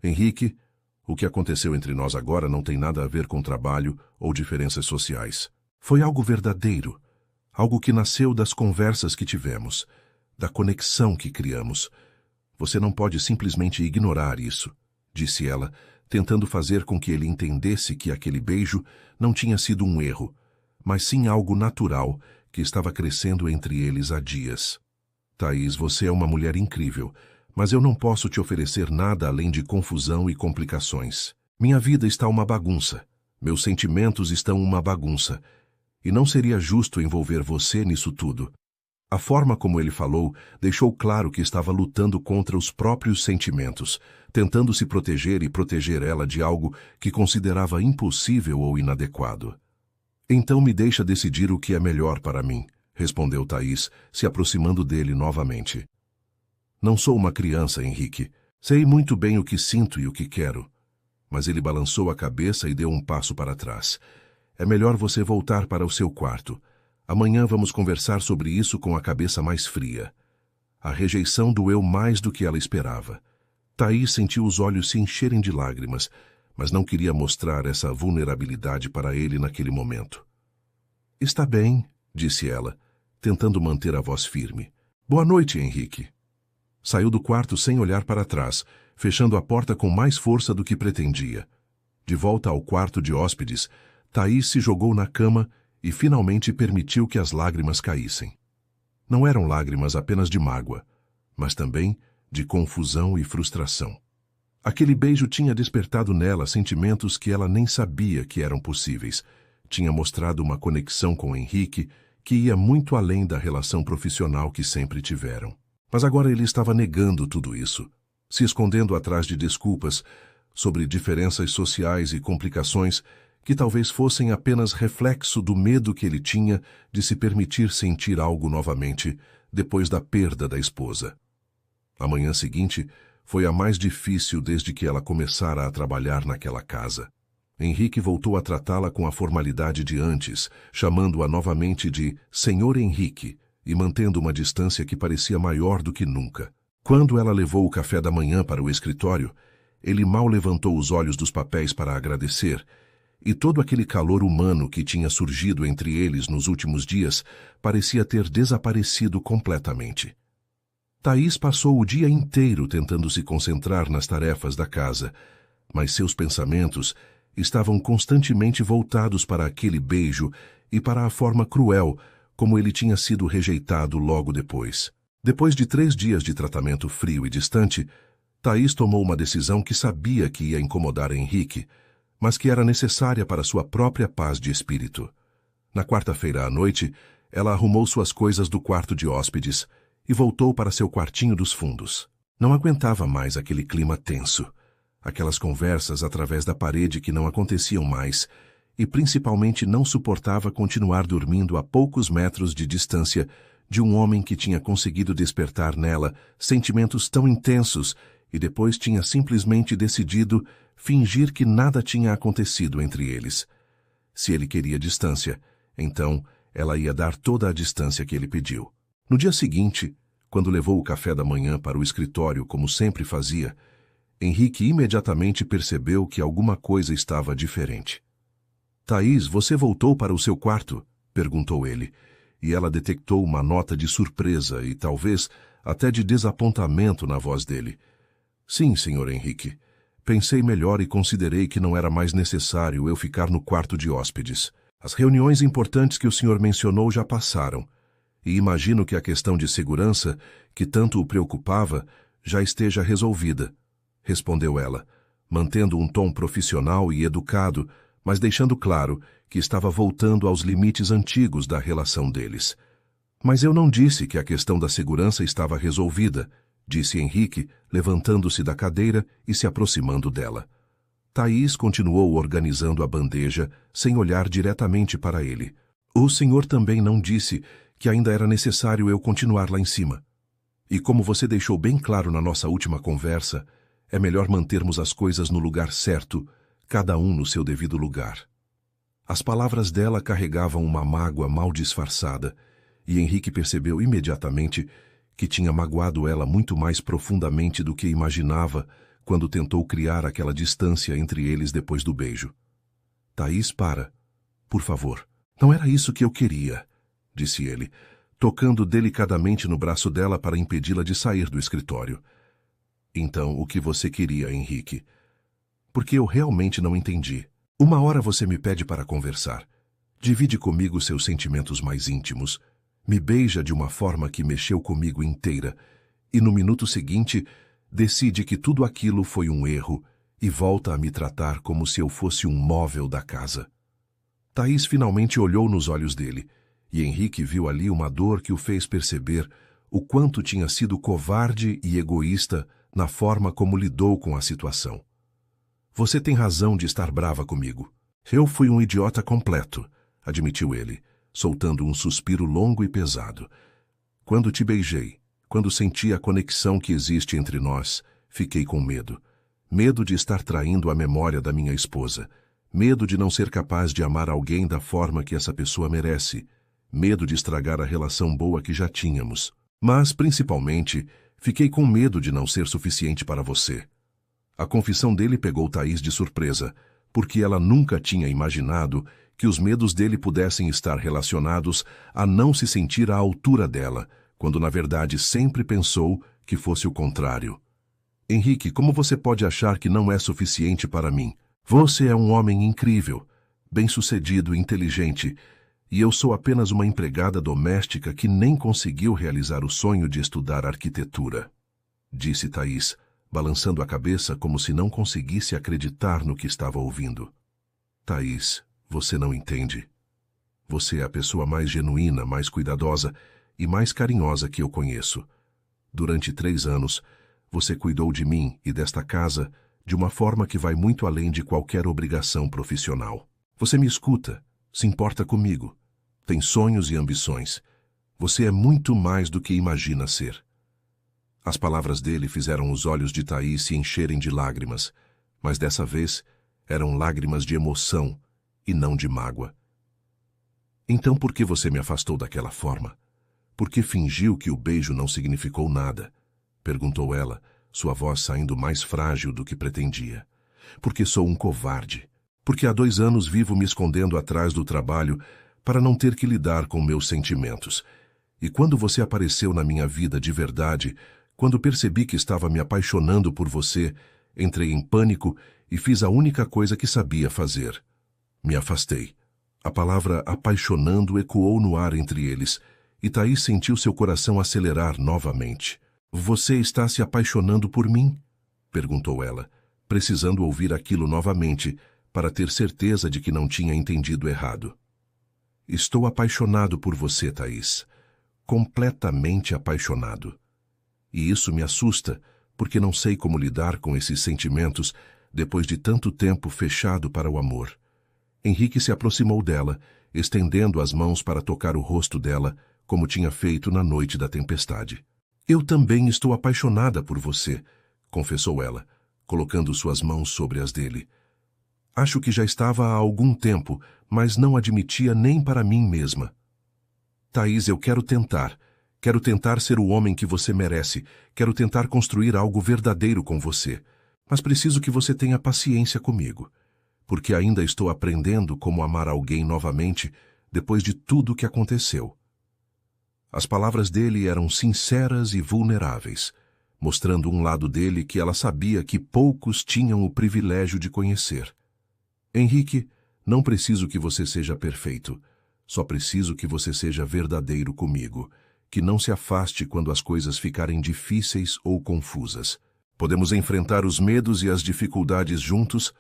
Henrique, o que aconteceu entre nós agora não tem nada a ver com trabalho ou diferenças sociais. Foi algo verdadeiro, algo que nasceu das conversas que tivemos, da conexão que criamos. Você não pode simplesmente ignorar isso, disse ela, tentando fazer com que ele entendesse que aquele beijo não tinha sido um erro, mas sim algo natural que estava crescendo entre eles há dias. Thaís, você é uma mulher incrível, mas eu não posso te oferecer nada além de confusão e complicações. Minha vida está uma bagunça, meus sentimentos estão uma bagunça, e não seria justo envolver você nisso tudo. A forma como ele falou deixou claro que estava lutando contra os próprios sentimentos, tentando se proteger e proteger ela de algo que considerava impossível ou inadequado. Então me deixa decidir o que é melhor para mim, respondeu Thaís, se aproximando dele novamente. Não sou uma criança, Henrique. Sei muito bem o que sinto e o que quero. Mas ele balançou a cabeça e deu um passo para trás. É melhor você voltar para o seu quarto. Amanhã vamos conversar sobre isso com a cabeça mais fria. A rejeição doeu mais do que ela esperava. Thaís sentiu os olhos se encherem de lágrimas, mas não queria mostrar essa vulnerabilidade para ele naquele momento. Está bem, disse ela, tentando manter a voz firme. Boa noite, Henrique. Saiu do quarto sem olhar para trás, fechando a porta com mais força do que pretendia. De volta ao quarto de hóspedes, Thaís se jogou na cama e finalmente permitiu que as lágrimas caíssem. Não eram lágrimas apenas de mágoa, mas também de confusão e frustração. Aquele beijo tinha despertado nela sentimentos que ela nem sabia que eram possíveis. Tinha mostrado uma conexão com Henrique que ia muito além da relação profissional que sempre tiveram. Mas agora ele estava negando tudo isso, se escondendo atrás de desculpas sobre diferenças sociais e complicações que talvez fossem apenas reflexo do medo que ele tinha de se permitir sentir algo novamente depois da perda da esposa. A manhã seguinte foi a mais difícil desde que ela começara a trabalhar naquela casa. Henrique voltou a tratá-la com a formalidade de antes, chamando-a novamente de Senhor Henrique e mantendo uma distância que parecia maior do que nunca. Quando ela levou o café da manhã para o escritório, ele mal levantou os olhos dos papéis para agradecer, e todo aquele calor humano que tinha surgido entre eles nos últimos dias parecia ter desaparecido completamente. Thaís passou o dia inteiro tentando se concentrar nas tarefas da casa, mas seus pensamentos estavam constantemente voltados para aquele beijo e para a forma cruel como ele tinha sido rejeitado logo depois. Depois de 3 dias de tratamento frio e distante, Thaís tomou uma decisão que sabia que ia incomodar Henrique, mas que era necessária para sua própria paz de espírito. Na quarta-feira à noite, ela arrumou suas coisas do quarto de hóspedes e voltou para seu quartinho dos fundos. Não aguentava mais aquele clima tenso, aquelas conversas através da parede que não aconteciam mais, e principalmente não suportava continuar dormindo a poucos metros de distância de um homem que tinha conseguido despertar nela sentimentos tão intensos e depois tinha simplesmente decidido fingir que nada tinha acontecido entre eles. Se ele queria distância, então ela ia dar toda a distância que ele pediu. No dia seguinte, quando levou o café da manhã para o escritório como sempre fazia, Henrique imediatamente percebeu que alguma coisa estava diferente. "Thaís, você voltou para o seu quarto?" perguntou ele, e ela detectou uma nota de surpresa e talvez até de desapontamento na voz dele. "Sim, Sr. Henrique. Pensei melhor e considerei que não era mais necessário eu ficar no quarto de hóspedes. As reuniões importantes que o senhor mencionou já passaram, e imagino que a questão de segurança, que tanto o preocupava, já esteja resolvida", respondeu ela, mantendo um tom profissional e educado, mas deixando claro que estava voltando aos limites antigos da relação deles. "Mas eu não disse que a questão da segurança estava resolvida", disse Henrique, levantando-se da cadeira e se aproximando dela. Thaís continuou organizando a bandeja, sem olhar diretamente para ele. "O senhor também não disse que ainda era necessário eu continuar lá em cima. E como você deixou bem claro na nossa última conversa, é melhor mantermos as coisas no lugar certo, cada um no seu devido lugar." As palavras dela carregavam uma mágoa mal disfarçada, e Henrique percebeu imediatamente que tinha magoado ela muito mais profundamente do que imaginava quando tentou criar aquela distância entre eles depois do beijo. "Thaís, para. Por favor. Não era isso que eu queria", disse ele, tocando delicadamente no braço dela para impedi-la de sair do escritório. "Então, o que você queria, Henrique?" "Porque eu realmente não entendi. Uma hora você me pede para conversar. Divide comigo seus sentimentos mais íntimos. Me beija de uma forma que mexeu comigo inteira. E no minuto seguinte, decide que tudo aquilo foi um erro e volta a me tratar como se eu fosse um móvel da casa." Thaís finalmente olhou nos olhos dele, e Henrique viu ali uma dor que o fez perceber o quanto tinha sido covarde e egoísta na forma como lidou com a situação. "Você tem razão de estar brava comigo. Eu fui um idiota completo", admitiu ele, soltando um suspiro longo e pesado. "Quando te beijei, quando senti a conexão que existe entre nós, fiquei com medo. Medo de estar traindo a memória da minha esposa. Medo de não ser capaz de amar alguém da forma que essa pessoa merece. Medo de estragar a relação boa que já tínhamos. Mas, principalmente, fiquei com medo de não ser suficiente para você." A confissão dele pegou Thaís de surpresa, porque ela nunca tinha imaginado que os medos dele pudessem estar relacionados a não se sentir à altura dela, quando na verdade sempre pensou que fosse o contrário. "Henrique, como você pode achar que não é suficiente para mim? Você é um homem incrível, bem-sucedido e inteligente, e eu sou apenas uma empregada doméstica que nem conseguiu realizar o sonho de estudar arquitetura", disse Thaís, balançando a cabeça como se não conseguisse acreditar no que estava ouvindo. "Thaís, você não entende. Você é a pessoa mais genuína, mais cuidadosa e mais carinhosa que eu conheço. Durante 3 anos, você cuidou de mim e desta casa de uma forma que vai muito além de qualquer obrigação profissional. Você me escuta, se importa comigo, tem sonhos e ambições. Você é muito mais do que imagina ser." As palavras dele fizeram os olhos de Thaís se encherem de lágrimas, mas dessa vez Eram lágrimas de emoção e não de mágoa. Então por que você me afastou daquela forma? Por que fingiu que o beijo não significou nada? Perguntou ela, sua voz saindo mais frágil do que pretendia. Porque sou um covarde. Porque há 2 anos vivo me escondendo atrás do trabalho para não ter que lidar com meus sentimentos. E quando você apareceu na minha vida de verdade, quando percebi que estava me apaixonando por você, entrei em pânico e fiz a única coisa que sabia fazer. Me afastei. A palavra apaixonando ecoou no ar entre eles, e Thaís sentiu seu coração acelerar novamente. Você está se apaixonando por mim? Perguntou ela, precisando ouvir aquilo novamente, para ter certeza de que não tinha entendido errado. Estou apaixonado por você, Thaís. Completamente apaixonado. E isso me assusta, porque não sei como lidar com esses sentimentos depois de tanto tempo fechado para o amor. Henrique se aproximou dela, estendendo as mãos para tocar o rosto dela, como tinha feito na noite da tempestade. Eu também estou apaixonada por você, confessou ela, colocando suas mãos sobre as dele. Acho que já estava há algum tempo, mas não admitia nem para mim mesma. Thaís, eu quero tentar. Quero tentar ser o homem que você merece. Quero tentar construir algo verdadeiro com você. Mas preciso que você tenha paciência comigo. Porque ainda estou aprendendo como amar alguém novamente depois de tudo o que aconteceu. As palavras dele eram sinceras e vulneráveis, mostrando um lado dele que ela sabia que poucos tinham o privilégio de conhecer. Henrique, não preciso que você seja perfeito. Só preciso que você seja verdadeiro comigo, que não se afaste quando as coisas ficarem difíceis ou confusas. Podemos enfrentar os medos e as dificuldades juntos,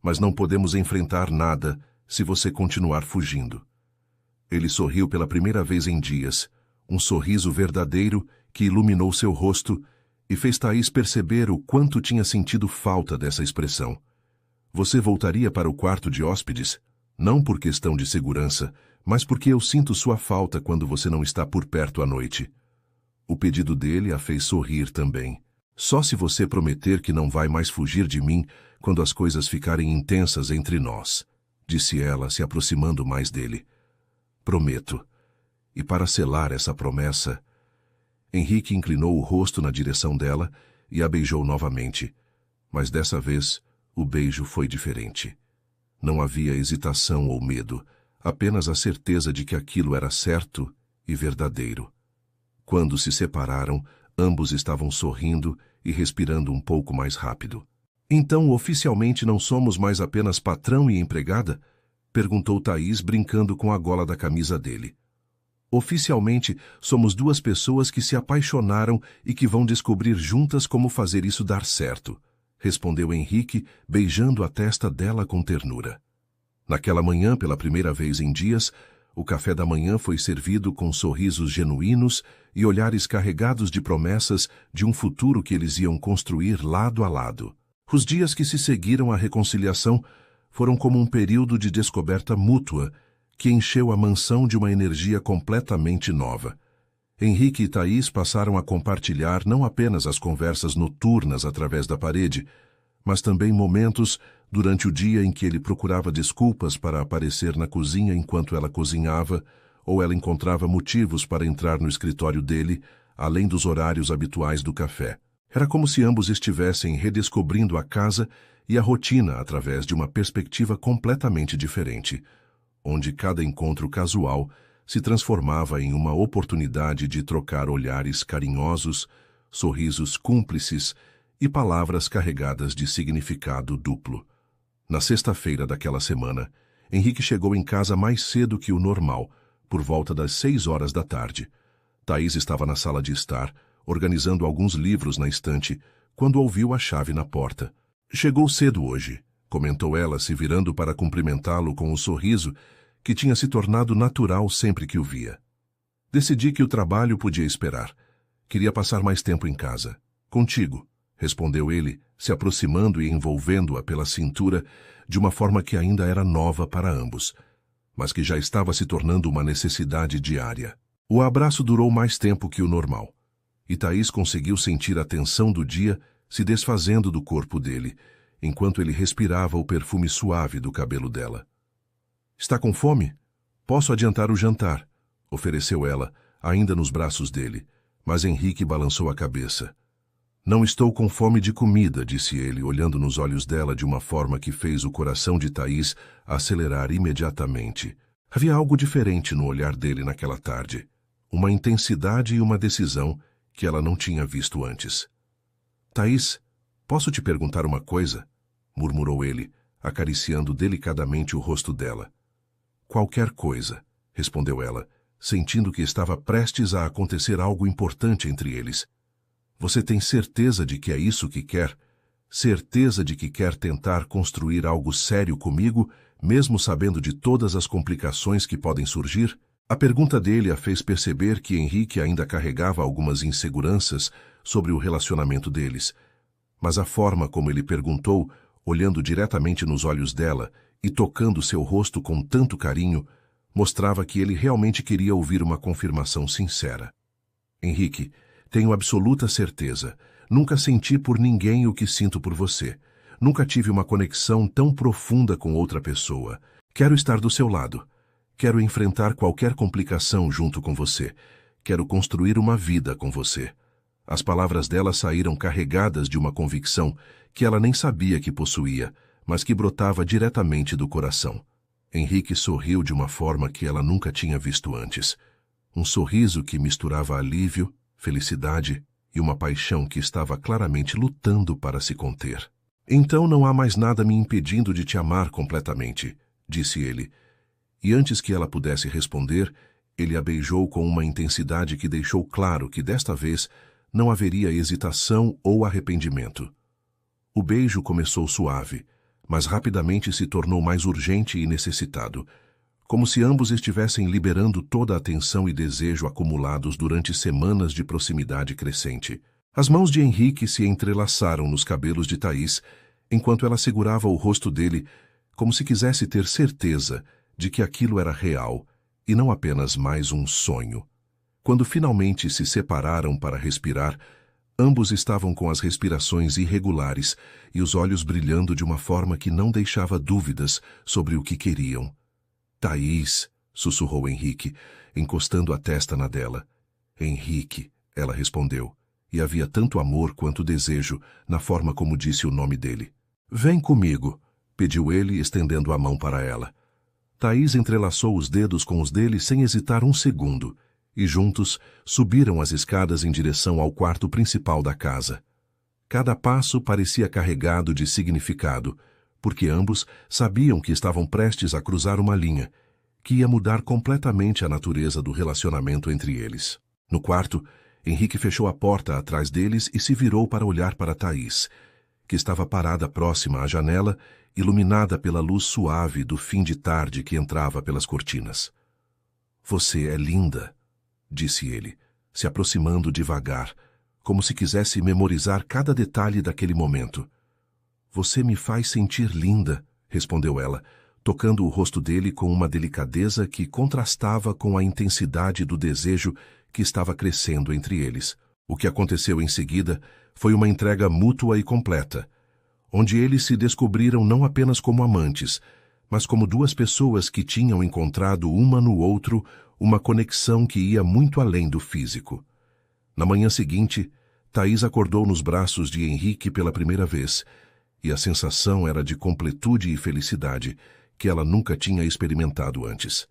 mas não podemos enfrentar nada se você continuar fugindo. Ele sorriu pela primeira vez em dias, um sorriso verdadeiro que iluminou seu rosto e fez Thaís perceber o quanto tinha sentido falta dessa expressão. Você voltaria para o quarto de hóspedes? Não por questão de segurança, mas porque eu sinto sua falta quando você não está por perto à noite. O pedido dele a fez sorrir também. Só se você prometer que não vai mais fugir de mim quando as coisas ficarem intensas entre nós, disse ela, se aproximando mais dele. Prometo. E para selar essa promessa, Henrique inclinou o rosto na direção dela e a beijou novamente. Mas dessa vez, o beijo foi diferente. Não havia hesitação ou medo, apenas a certeza de que aquilo era certo e verdadeiro. Quando se separaram, ambos estavam sorrindo e respirando um pouco mais rápido. Então, oficialmente não somos mais apenas patrão e empregada? Perguntou Thaís, brincando com a gola da camisa dele. Oficialmente, somos 2 pessoas que se apaixonaram e que vão descobrir juntas como fazer isso dar certo, respondeu Henrique, beijando a testa dela com ternura. Naquela manhã, pela primeira vez em dias, o café da manhã foi servido com sorrisos genuínos e olhares carregados de promessas de um futuro que eles iam construir lado a lado. Os dias que se seguiram à reconciliação foram como um período de descoberta mútua que encheu a mansão de uma energia completamente nova. Henrique e Thaís passaram a compartilhar não apenas as conversas noturnas através da parede, mas também momentos durante o dia em que ele procurava desculpas para aparecer na cozinha enquanto ela cozinhava, ou ela encontrava motivos para entrar no escritório dele, além dos horários habituais do café. Era como se ambos estivessem redescobrindo a casa e a rotina através de uma perspectiva completamente diferente, onde cada encontro casual se transformava em uma oportunidade de trocar olhares carinhosos, sorrisos cúmplices e palavras carregadas de significado duplo. Na sexta-feira daquela semana, Henrique chegou em casa mais cedo que o normal, por volta das 6 horas da tarde. Thaís estava na sala de estar, organizando alguns livros na estante, quando ouviu a chave na porta. Chegou cedo hoje, comentou ela, se virando para cumprimentá-lo com um sorriso que tinha se tornado natural sempre que o via. Decidi que o trabalho podia esperar. Queria passar mais tempo em casa. Contigo, respondeu ele, se aproximando e envolvendo-a pela cintura de uma forma que ainda era nova para ambos, mas que já estava se tornando uma necessidade diária. O abraço durou mais tempo que o normal, e Thaís conseguiu sentir a tensão do dia se desfazendo do corpo dele, enquanto ele respirava o perfume suave do cabelo dela. Está com fome? Posso adiantar o jantar, ofereceu ela, ainda nos braços dele, mas Henrique balançou a cabeça. Não estou com fome de comida, disse ele, olhando nos olhos dela de uma forma que fez o coração de Thaís acelerar imediatamente. Havia algo diferente no olhar dele naquela tarde, uma intensidade e uma decisão que ela não tinha visto antes. Thaís, posso te perguntar uma coisa? Murmurou ele, acariciando delicadamente o rosto dela. Qualquer coisa, respondeu ela, sentindo que estava prestes a acontecer algo importante entre eles. Você tem certeza de que é isso que quer? Certeza de que quer tentar construir algo sério comigo, mesmo sabendo de todas as complicações que podem surgir? A pergunta dele a fez perceber que Henrique ainda carregava algumas inseguranças sobre o relacionamento deles. Mas a forma como ele perguntou, olhando diretamente nos olhos dela e tocando seu rosto com tanto carinho, mostrava que ele realmente queria ouvir uma confirmação sincera. Henrique, tenho absoluta certeza. Nunca senti por ninguém o que sinto por você. Nunca tive uma conexão tão profunda com outra pessoa. Quero estar do seu lado. Quero enfrentar qualquer complicação junto com você. Quero construir uma vida com você. As palavras dela saíram carregadas de uma convicção que ela nem sabia que possuía, mas que brotava diretamente do coração. Henrique sorriu de uma forma que ela nunca tinha visto antes. Um sorriso que misturava alívio, felicidade e uma paixão que estava claramente lutando para se conter. Então não há mais nada me impedindo de te amar completamente, disse ele. E antes que ela pudesse responder, ele a beijou com uma intensidade que deixou claro que desta vez não haveria hesitação ou arrependimento. O beijo começou suave, mas rapidamente se tornou mais urgente e necessitado, como se ambos estivessem liberando toda a tensão e desejo acumulados durante semanas de proximidade crescente. As mãos de Henrique se entrelaçaram nos cabelos de Thaís, enquanto ela segurava o rosto dele, como se quisesse ter certeza de que aquilo era real e não apenas mais um sonho. Quando finalmente se separaram para respirar, ambos estavam com as respirações irregulares e os olhos brilhando de uma forma que não deixava dúvidas sobre o que queriam. Thaís, sussurrou Henrique, encostando a testa na dela. Henrique, ela respondeu, e havia tanto amor quanto desejo na forma como disse o nome dele. Vem comigo, pediu ele, estendendo a mão para ela. Thaís entrelaçou os dedos com os dele sem hesitar um segundo, e juntos subiram as escadas em direção ao quarto principal da casa. Cada passo parecia carregado de significado, porque ambos sabiam que estavam prestes a cruzar uma linha, que ia mudar completamente a natureza do relacionamento entre eles. No quarto, Henrique fechou a porta atrás deles e se virou para olhar para Thaís, que estava parada próxima à janela, iluminada pela luz suave do fim de tarde que entrava pelas cortinas. Você é linda, disse ele, se aproximando devagar, como se quisesse memorizar cada detalhe daquele momento. Você me faz sentir linda, respondeu ela, tocando o rosto dele com uma delicadeza que contrastava com a intensidade do desejo que estava crescendo entre eles. O que aconteceu em seguida foi uma entrega mútua e completa, onde eles se descobriram não apenas como amantes, mas como duas pessoas que tinham encontrado uma no outro uma conexão que ia muito além do físico. Na manhã seguinte, Thaís acordou nos braços de Henrique pela primeira vez, e a sensação era de completude e felicidade que ela nunca tinha experimentado antes.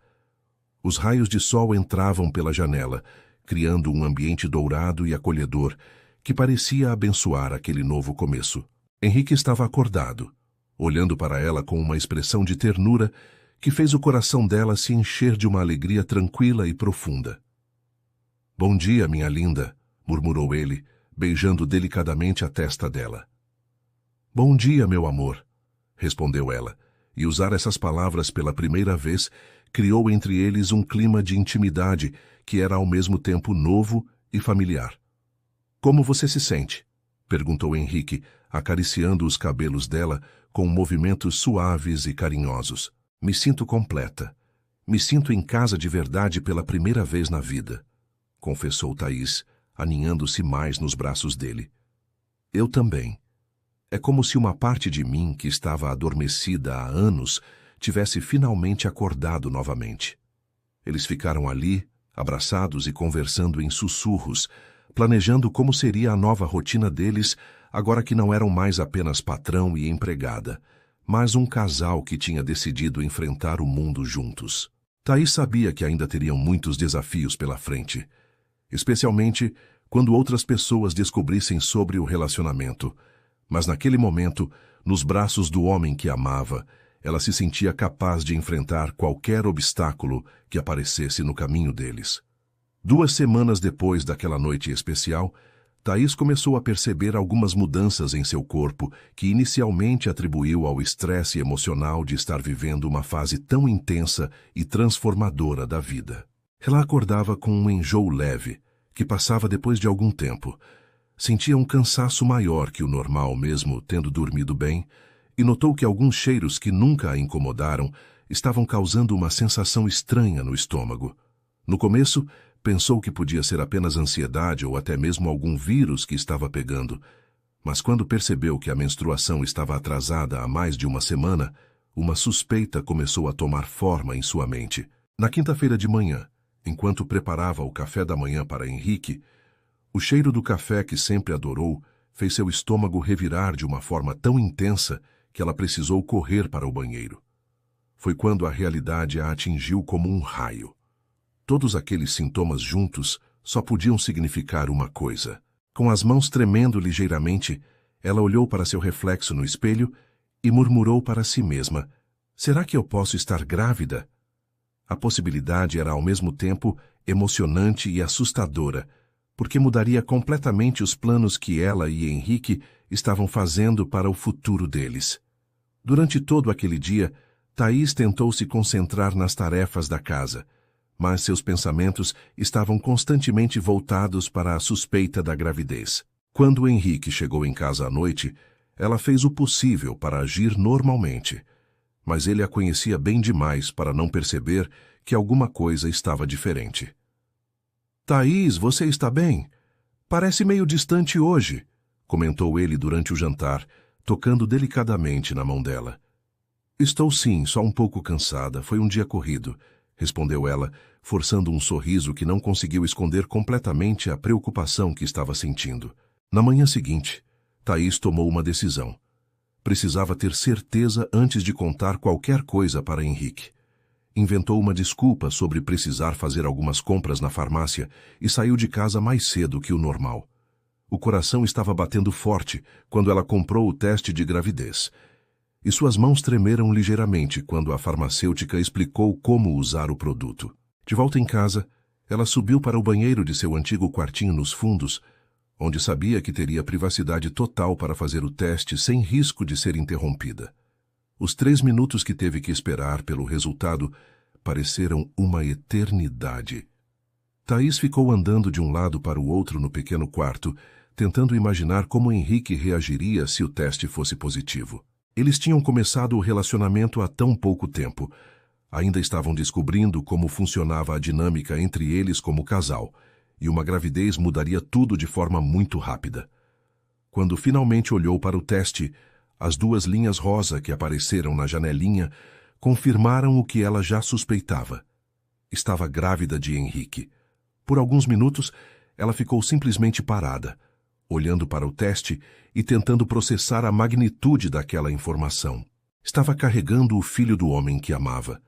Os raios de sol entravam pela janela, criando um ambiente dourado e acolhedor que parecia abençoar aquele novo começo. Henrique estava acordado, olhando para ela com uma expressão de ternura que fez o coração dela se encher de uma alegria tranquila e profunda. Bom dia, minha linda, murmurou ele, beijando delicadamente a testa dela. Bom dia, meu amor, respondeu ela, e usar essas palavras pela primeira vez criou entre eles um clima de intimidade que era ao mesmo tempo novo e familiar. Como você se sente? Perguntou Henrique, acariciando os cabelos dela com movimentos suaves e carinhosos. Me sinto completa. Me sinto em casa de verdade pela primeira vez na vida, confessou Thaís, aninhando-se mais nos braços dele. Eu também. É como se uma parte de mim que estava adormecida há anos tivesse finalmente acordado novamente. Eles ficaram ali, abraçados e conversando em sussurros, planejando como seria a nova rotina deles, agora que não eram mais apenas patrão e empregada, mas um casal que tinha decidido enfrentar o mundo juntos. Thaís sabia que ainda teriam muitos desafios pela frente, especialmente quando outras pessoas descobrissem sobre o relacionamento. Mas naquele momento, nos braços do homem que amava, ela se sentia capaz de enfrentar qualquer obstáculo que aparecesse no caminho deles. 2 semanas depois daquela noite especial, Thaís começou a perceber algumas mudanças em seu corpo que inicialmente atribuiu ao estresse emocional de estar vivendo uma fase tão intensa e transformadora da vida. Ela acordava com um enjoo leve, que passava depois de algum tempo. Sentia um cansaço maior que o normal mesmo tendo dormido bem, e notou que alguns cheiros que nunca a incomodaram estavam causando uma sensação estranha no estômago. No começo, pensou que podia ser apenas ansiedade ou até mesmo algum vírus que estava pegando, mas quando percebeu que a menstruação estava atrasada há mais de uma semana, uma suspeita começou a tomar forma em sua mente. Na quinta-feira de manhã, enquanto preparava o café da manhã para Henrique, o cheiro do café que sempre adorou fez seu estômago revirar de uma forma tão intensa que ela precisou correr para o banheiro. Foi quando a realidade a atingiu como um raio. Todos aqueles sintomas juntos só podiam significar uma coisa. Com as mãos tremendo ligeiramente, ela olhou para seu reflexo no espelho e murmurou para si mesma: será que eu posso estar grávida? A possibilidade era ao mesmo tempo emocionante e assustadora, porque mudaria completamente os planos que ela e Henrique estavam fazendo para o futuro deles. Durante todo aquele dia, Thaís tentou se concentrar nas tarefas da casa, mas seus pensamentos estavam constantemente voltados para a suspeita da gravidez. Quando Henrique chegou em casa à noite, ela fez o possível para agir normalmente, mas ele a conhecia bem demais para não perceber que alguma coisa estava diferente. "Thaís, você está bem? Parece meio distante hoje", comentou ele durante o jantar, tocando delicadamente na mão dela. "Estou sim, só um pouco cansada, foi um dia corrido", respondeu ela, forçando um sorriso que não conseguiu esconder completamente a preocupação que estava sentindo. Na manhã seguinte, Thaís tomou uma decisão. Precisava ter certeza antes de contar qualquer coisa para Henrique. Inventou uma desculpa sobre precisar fazer algumas compras na farmácia e saiu de casa mais cedo que o normal. O coração estava batendo forte quando ela comprou o teste de gravidez, e suas mãos tremeram ligeiramente quando a farmacêutica explicou como usar o produto. De volta em casa, ela subiu para o banheiro de seu antigo quartinho nos fundos, onde sabia que teria privacidade total para fazer o teste sem risco de ser interrompida. Os 3 minutos que teve que esperar pelo resultado pareceram uma eternidade. Thaís ficou andando de um lado para o outro no pequeno quarto, tentando imaginar como Henrique reagiria se o teste fosse positivo. Eles tinham começado o relacionamento há tão pouco tempo. Ainda estavam descobrindo como funcionava a dinâmica entre eles como casal, e uma gravidez mudaria tudo de forma muito rápida. Quando finalmente olhou para o teste, as 2 linhas rosa que apareceram na janelinha confirmaram o que ela já suspeitava. Estava grávida de Henrique. Por alguns minutos, ela ficou simplesmente parada, olhando para o teste e tentando processar a magnitude daquela informação. Estava carregando o filho do homem que amava,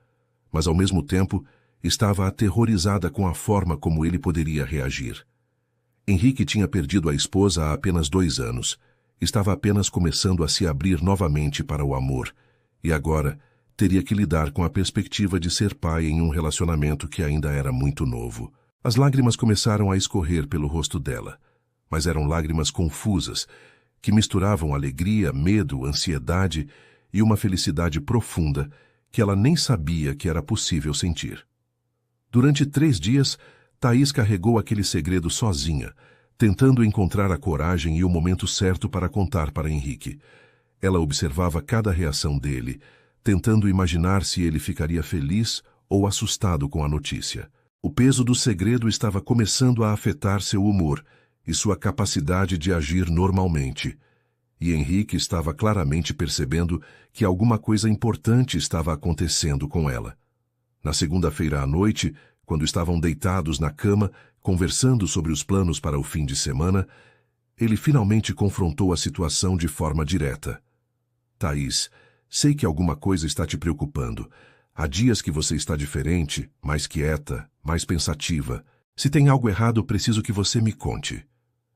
mas ao mesmo tempo estava aterrorizada com a forma como ele poderia reagir. Henrique tinha perdido a esposa há apenas 2 anos. Estava apenas começando a se abrir novamente para o amor, e agora teria que lidar com a perspectiva de ser pai em um relacionamento que ainda era muito novo. As lágrimas começaram a escorrer pelo rosto dela, mas eram lágrimas confusas, que misturavam alegria, medo, ansiedade e uma felicidade profunda que ela nem sabia que era possível sentir. Durante 3 dias, Thaís carregou aquele segredo sozinha, tentando encontrar a coragem e o momento certo para contar para Henrique. Ela observava cada reação dele, tentando imaginar se ele ficaria feliz ou assustado com a notícia. O peso do segredo estava começando a afetar seu humor e sua capacidade de agir normalmente. e Henrique estava claramente percebendo que alguma coisa importante estava acontecendo com ela. Na segunda-feira à noite, quando estavam deitados na cama, conversando sobre os planos para o fim de semana, ele finalmente confrontou a situação de forma direta. Thaís, sei que alguma coisa está te preocupando. Há dias que você está diferente, mais quieta, mais pensativa. Se tem algo errado, preciso que você me conte.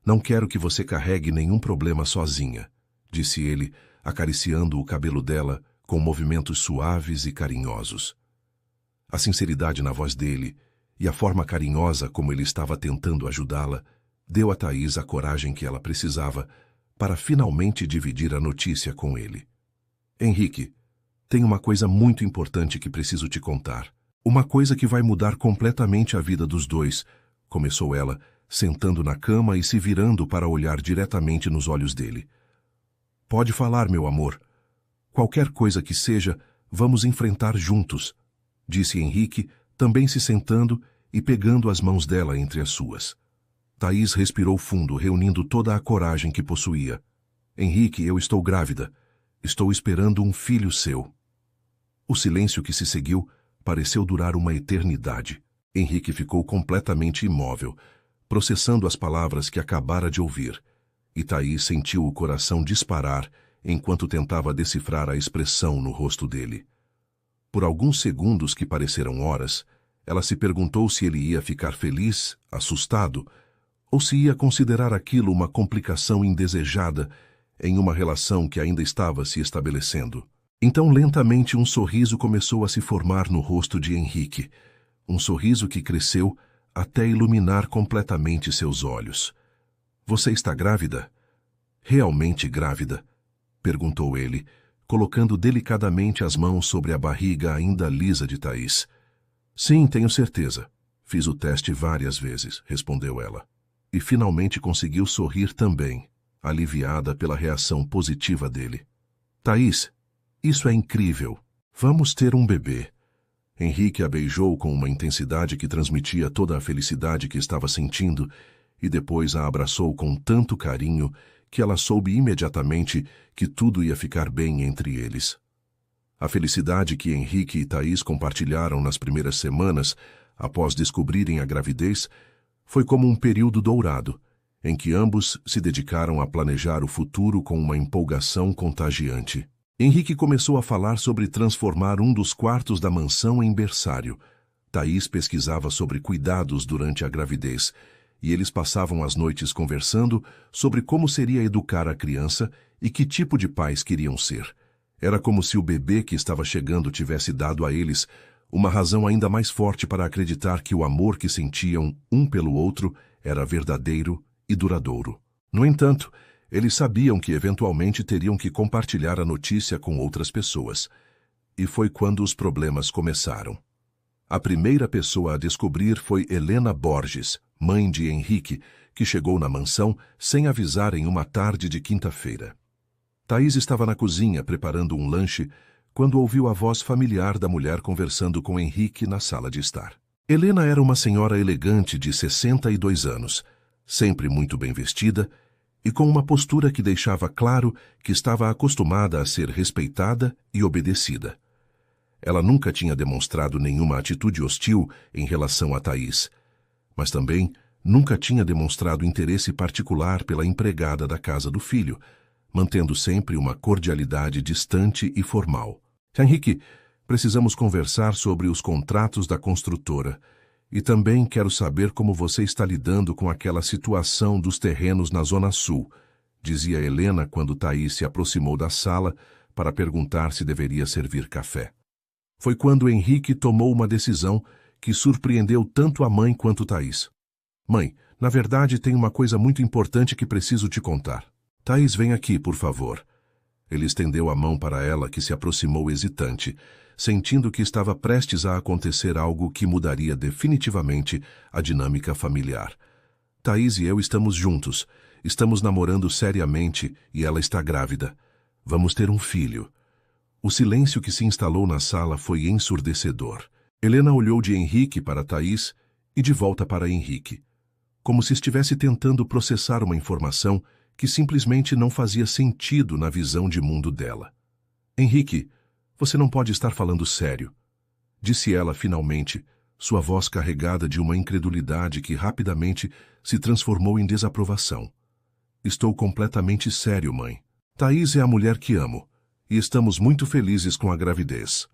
Não quero que você carregue nenhum problema sozinha, disse ele, acariciando o cabelo dela com movimentos suaves e carinhosos. A sinceridade na voz dele e a forma carinhosa como ele estava tentando ajudá-la deu a Thaís a coragem que ela precisava para finalmente dividir a notícia com ele. Henrique, tem uma coisa muito importante que preciso te contar. Uma coisa que vai mudar completamente a vida dos dois, começou ela, sentando na cama e se virando para olhar diretamente nos olhos dele. Pode falar, meu amor. Qualquer coisa que seja, vamos enfrentar juntos, disse Henrique, também se sentando e pegando as mãos dela entre as suas. Thaís respirou fundo, reunindo toda a coragem que possuía. Henrique, eu estou grávida. Estou esperando um filho seu. O silêncio que se seguiu pareceu durar uma eternidade. Henrique ficou completamente imóvel, processando as palavras que acabara de ouvir, e Thaís sentiu o coração disparar enquanto tentava decifrar a expressão no rosto dele. Por alguns segundos que pareceram horas, ela se perguntou se ele ia ficar feliz, assustado, ou se ia considerar aquilo uma complicação indesejada em uma relação que ainda estava se estabelecendo. Então, lentamente, um sorriso começou a se formar no rosto de Henrique, um sorriso que cresceu até iluminar completamente seus olhos. Você está grávida? Realmente grávida? Perguntou ele, colocando delicadamente as mãos sobre a barriga ainda lisa de Thaís. Sim, tenho certeza. Fiz o teste várias vezes, respondeu ela. E finalmente conseguiu sorrir também, aliviada pela reação positiva dele. Thaís, isso é incrível. Vamos ter um bebê. Henrique a beijou com uma intensidade que transmitia toda a felicidade que estava sentindo e depois a abraçou com tanto carinho que ela soube imediatamente que tudo ia ficar bem entre eles. A felicidade que Henrique e Thaís compartilharam nas primeiras semanas, após descobrirem a gravidez, foi como um período dourado, em que ambos se dedicaram a planejar o futuro com uma empolgação contagiante. Henrique começou a falar sobre transformar um dos quartos da mansão em berçário. Thaís pesquisava sobre cuidados durante a gravidez, e eles passavam as noites conversando sobre como seria educar a criança e que tipo de pais queriam ser. Era como se o bebê que estava chegando tivesse dado a eles uma razão ainda mais forte para acreditar que o amor que sentiam um pelo outro era verdadeiro e duradouro. No entanto, eles sabiam que eventualmente teriam que compartilhar a notícia com outras pessoas. E foi quando os problemas começaram. A primeira pessoa a descobrir foi Helena Borges, mãe de Henrique, que chegou na mansão sem avisar em uma tarde de quinta-feira. Thaís estava na cozinha preparando um lanche quando ouviu a voz familiar da mulher conversando com Henrique na sala de estar. Helena era uma senhora elegante de 62 anos, sempre muito bem vestida e com uma postura que deixava claro que estava acostumada a ser respeitada e obedecida. Ela nunca tinha demonstrado nenhuma atitude hostil em relação a Thaís, mas também nunca tinha demonstrado interesse particular pela empregada da casa do filho, mantendo sempre uma cordialidade distante e formal. Henrique, precisamos conversar sobre os contratos da construtora e também quero saber como você está lidando com aquela situação dos terrenos na Zona Sul, dizia Helena quando Thaís se aproximou da sala para perguntar se deveria servir café. Foi quando Henrique tomou uma decisão que surpreendeu tanto a mãe quanto Thaís. Mãe, na verdade tem uma coisa muito importante que preciso te contar. Thaís, vem aqui, por favor. Ele estendeu a mão para ela, que se aproximou hesitante, sentindo que estava prestes a acontecer algo que mudaria definitivamente a dinâmica familiar. Thaís e eu estamos juntos, estamos namorando seriamente e ela está grávida. Vamos ter um filho. O silêncio que se instalou na sala foi ensurdecedor. Helena olhou de Henrique para Thaís e de volta para Henrique, como se estivesse tentando processar uma informação que simplesmente não fazia sentido na visão de mundo dela. Henrique, você não pode estar falando sério, disse ela finalmente, sua voz carregada de uma incredulidade que rapidamente se transformou em desaprovação. Estou completamente sério, mãe. Thaís é a mulher que amo, e estamos muito felizes com a gravidez.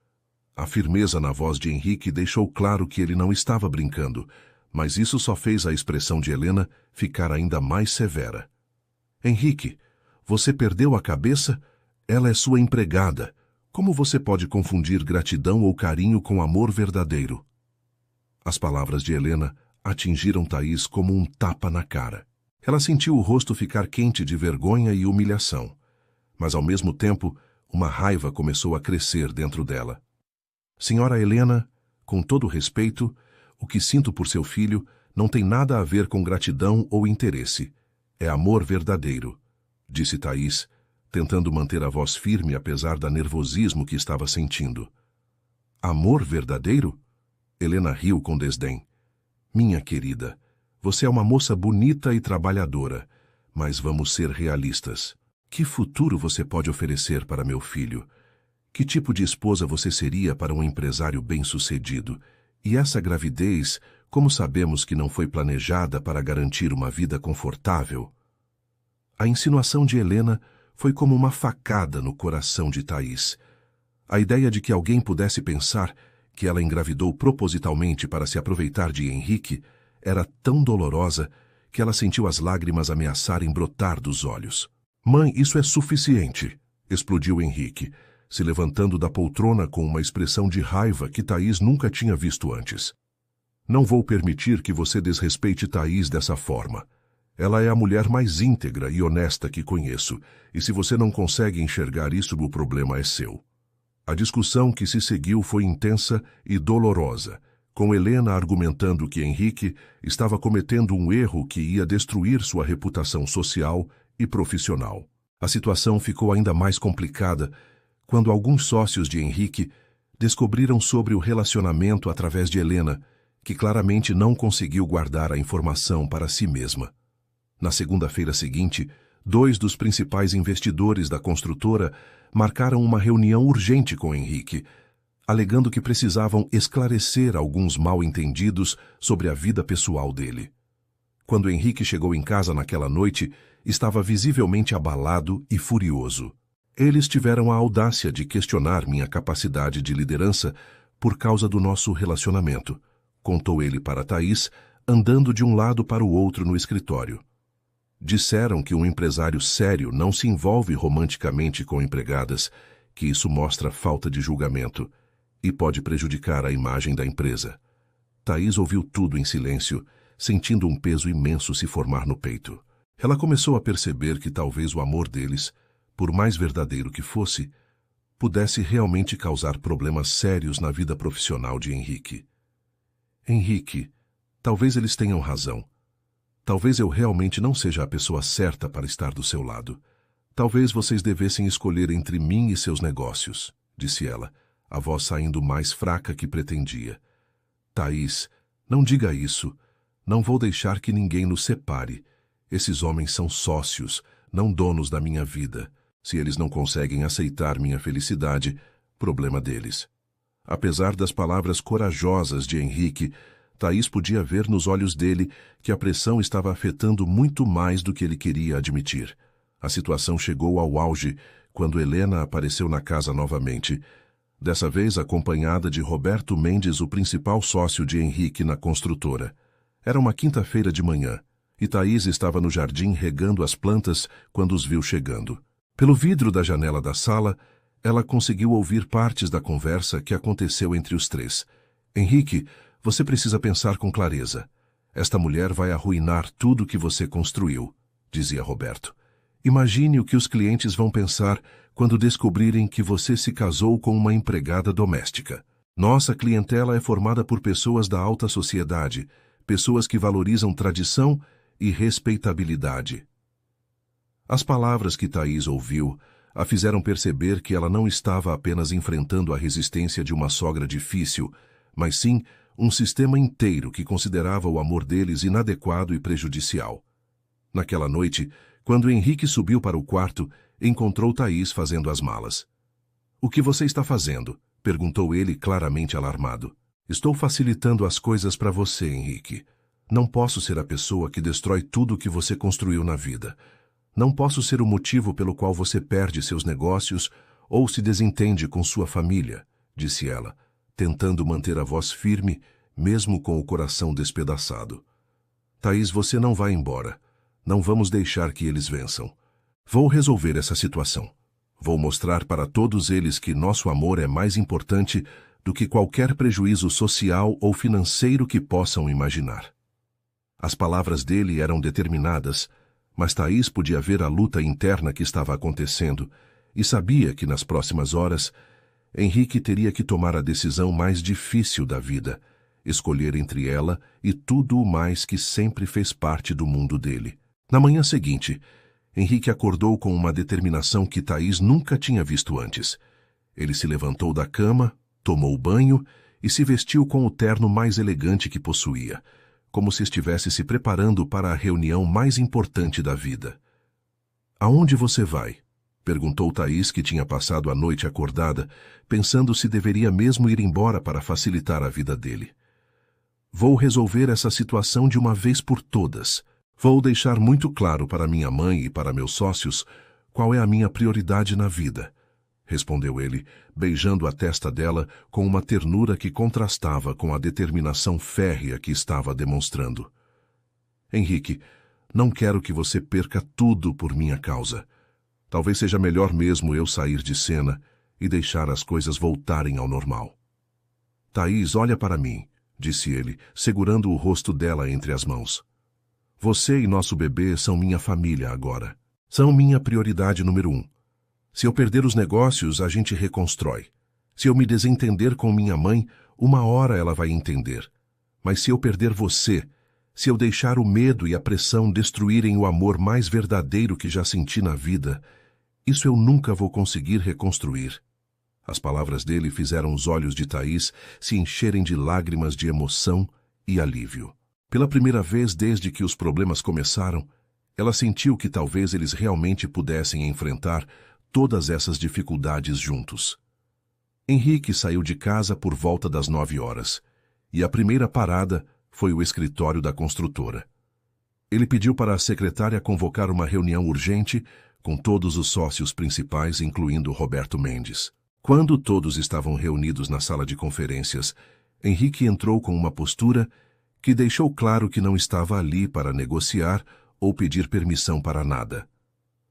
A firmeza na voz de Henrique deixou claro que ele não estava brincando, mas isso só fez a expressão de Helena ficar ainda mais severa. Henrique, você perdeu a cabeça? Ela é sua empregada. Como você pode confundir gratidão ou carinho com amor verdadeiro? As palavras de Helena atingiram Thaís como um tapa na cara. Ela sentiu o rosto ficar quente de vergonha e humilhação, mas ao mesmo tempo, uma raiva começou a crescer dentro dela. Senhora Helena, com todo respeito, o que sinto por seu filho não tem nada a ver com gratidão ou interesse. É amor verdadeiro, disse Thaís, tentando manter a voz firme apesar do nervosismo que estava sentindo. Amor verdadeiro? Helena riu com desdém. Minha querida, você é uma moça bonita e trabalhadora, mas vamos ser realistas. Que futuro você pode oferecer para meu filho? Que tipo de esposa você seria para um empresário bem-sucedido? E essa gravidez, como sabemos que não foi planejada para garantir uma vida confortável? A insinuação de Helena foi como uma facada no coração de Thaís. A ideia de que alguém pudesse pensar que ela engravidou propositalmente para se aproveitar de Henrique era tão dolorosa que ela sentiu as lágrimas ameaçarem brotar dos olhos. Mãe, isso é suficiente, explodiu Henrique, se levantando da poltrona com uma expressão de raiva que Thaís nunca tinha visto antes. Não vou permitir que você desrespeite Thaís dessa forma. Ela é a mulher mais íntegra e honesta que conheço, e se você não consegue enxergar isso, o problema é seu. A discussão que se seguiu foi intensa e dolorosa, com Helena argumentando que Henrique estava cometendo um erro que ia destruir sua reputação social e profissional. A situação ficou ainda mais complicada quando alguns sócios de Henrique descobriram sobre o relacionamento através de Helena, que claramente não conseguiu guardar a informação para si mesma. Na segunda-feira seguinte, 2 dos principais investidores da construtora marcaram uma reunião urgente com Henrique, alegando que precisavam esclarecer alguns mal-entendidos sobre a vida pessoal dele. Quando Henrique chegou em casa naquela noite, estava visivelmente abalado e furioso. Eles tiveram a audácia de questionar minha capacidade de liderança por causa do nosso relacionamento, contou ele para Thaís, andando de um lado para o outro no escritório. Disseram que um empresário sério não se envolve romanticamente com empregadas, que isso mostra falta de julgamento e pode prejudicar a imagem da empresa. Thaís ouviu tudo em silêncio, sentindo um peso imenso se formar no peito. Ela começou a perceber que talvez o amor deles, por mais verdadeiro que fosse, pudesse realmente causar problemas sérios na vida profissional de Henrique. Henrique, talvez eles tenham razão. Talvez eu realmente não seja a pessoa certa para estar do seu lado. Talvez vocês devessem escolher entre mim e seus negócios, disse ela, a voz saindo mais fraca que pretendia. Thaís, não diga isso. Não vou deixar que ninguém nos separe. Esses homens são sócios, não donos da minha vida. Se eles não conseguem aceitar minha felicidade, problema deles. Apesar das palavras corajosas de Henrique, Thaís podia ver nos olhos dele que a pressão estava afetando muito mais do que ele queria admitir. A situação chegou ao auge quando Helena apareceu na casa novamente, dessa vez acompanhada de Roberto Mendes, o principal sócio de Henrique na construtora. Era uma quinta-feira de manhã, e Thaís estava no jardim regando as plantas quando os viu chegando. Pelo vidro da janela da sala, ela conseguiu ouvir partes da conversa que aconteceu entre os três. Henrique, você precisa pensar com clareza. Esta mulher vai arruinar tudo que você construiu, dizia Roberto. Imagine o que os clientes vão pensar quando descobrirem que você se casou com uma empregada doméstica. Nossa clientela é formada por pessoas da alta sociedade, pessoas que valorizam tradição e respeitabilidade. As palavras que Thaís ouviu a fizeram perceber que ela não estava apenas enfrentando a resistência de uma sogra difícil, mas sim um sistema inteiro que considerava o amor deles inadequado e prejudicial. Naquela noite, Quando Henrique subiu para o quarto, encontrou Thaís fazendo as malas. "O que você está fazendo?" perguntou ele, claramente alarmado. "Estou facilitando as coisas para você, Henrique. Não posso ser a pessoa que destrói tudo o que você construiu na vida. Não posso ser o motivo pelo qual você perde seus negócios ou se desentende com sua família", disse ela, tentando manter a voz firme, mesmo com o coração despedaçado. "Thaís, você não vai embora. Não vamos deixar que eles vençam. Vou resolver essa situação. Vou mostrar para todos eles que nosso amor é mais importante do que qualquer prejuízo social ou financeiro que possam imaginar." As palavras dele eram determinadas, mas Thaís podia ver a luta interna que estava acontecendo e sabia que nas próximas horas Henrique teria que tomar a decisão mais difícil da vida, escolher entre ela e tudo o mais que sempre fez parte do mundo dele. Na manhã seguinte, Henrique acordou com uma determinação que Thaís nunca tinha visto antes. Ele se levantou da cama, tomou banho e se vestiu com o terno mais elegante que possuía, como se estivesse se preparando para a reunião mais importante da vida. "Aonde você vai?" perguntou Thaís, que tinha passado a noite acordada, pensando se deveria mesmo ir embora para facilitar a vida dele. "Vou resolver essa situação de uma vez por todas. Vou deixar muito claro para minha mãe e para meus sócios qual é a minha prioridade na vida", respondeu ele, beijando a testa dela com uma ternura que contrastava com a determinação férrea que estava demonstrando. "Henrique, não quero que você perca tudo por minha causa. Talvez seja melhor mesmo eu sair de cena e deixar as coisas voltarem ao normal." "Thaís, olha para mim", disse ele, segurando o rosto dela entre as mãos. "Você e nosso bebê são minha família agora. São minha prioridade número 1. Se eu perder os negócios, a gente reconstrói. Se eu me desentender com minha mãe, uma hora ela vai entender. Mas se eu perder você, se eu deixar o medo e a pressão destruírem o amor mais verdadeiro que já senti na vida, isso eu nunca vou conseguir reconstruir." As palavras dele fizeram os olhos de Thaís se encherem de lágrimas de emoção e alívio. Pela primeira vez desde que os problemas começaram, ela sentiu que talvez eles realmente pudessem enfrentar todas essas dificuldades juntos. Henrique saiu de casa por volta das 9 horas, e a primeira parada foi o escritório da construtora. Ele pediu para a secretária convocar uma reunião urgente com todos os sócios principais, incluindo Roberto Mendes. Quando todos estavam reunidos na sala de conferências, Henrique entrou com uma postura que deixou claro que não estava ali para negociar ou pedir permissão para nada.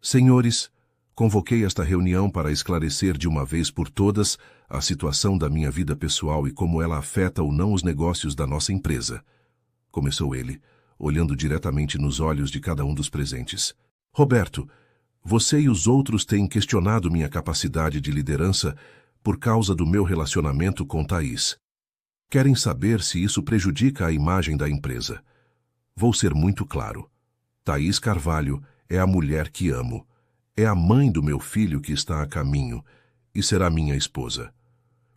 "Senhores, convoquei esta reunião para esclarecer de uma vez por todas a situação da minha vida pessoal e como ela afeta ou não os negócios da nossa empresa", começou ele, olhando diretamente nos olhos de cada um dos presentes. "Roberto, você e os outros têm questionado minha capacidade de liderança por causa do meu relacionamento com Thaís. Querem saber se isso prejudica a imagem da empresa. Vou ser muito claro. Thaís Carvalho é a mulher que amo. É a mãe do meu filho que está a caminho e será minha esposa.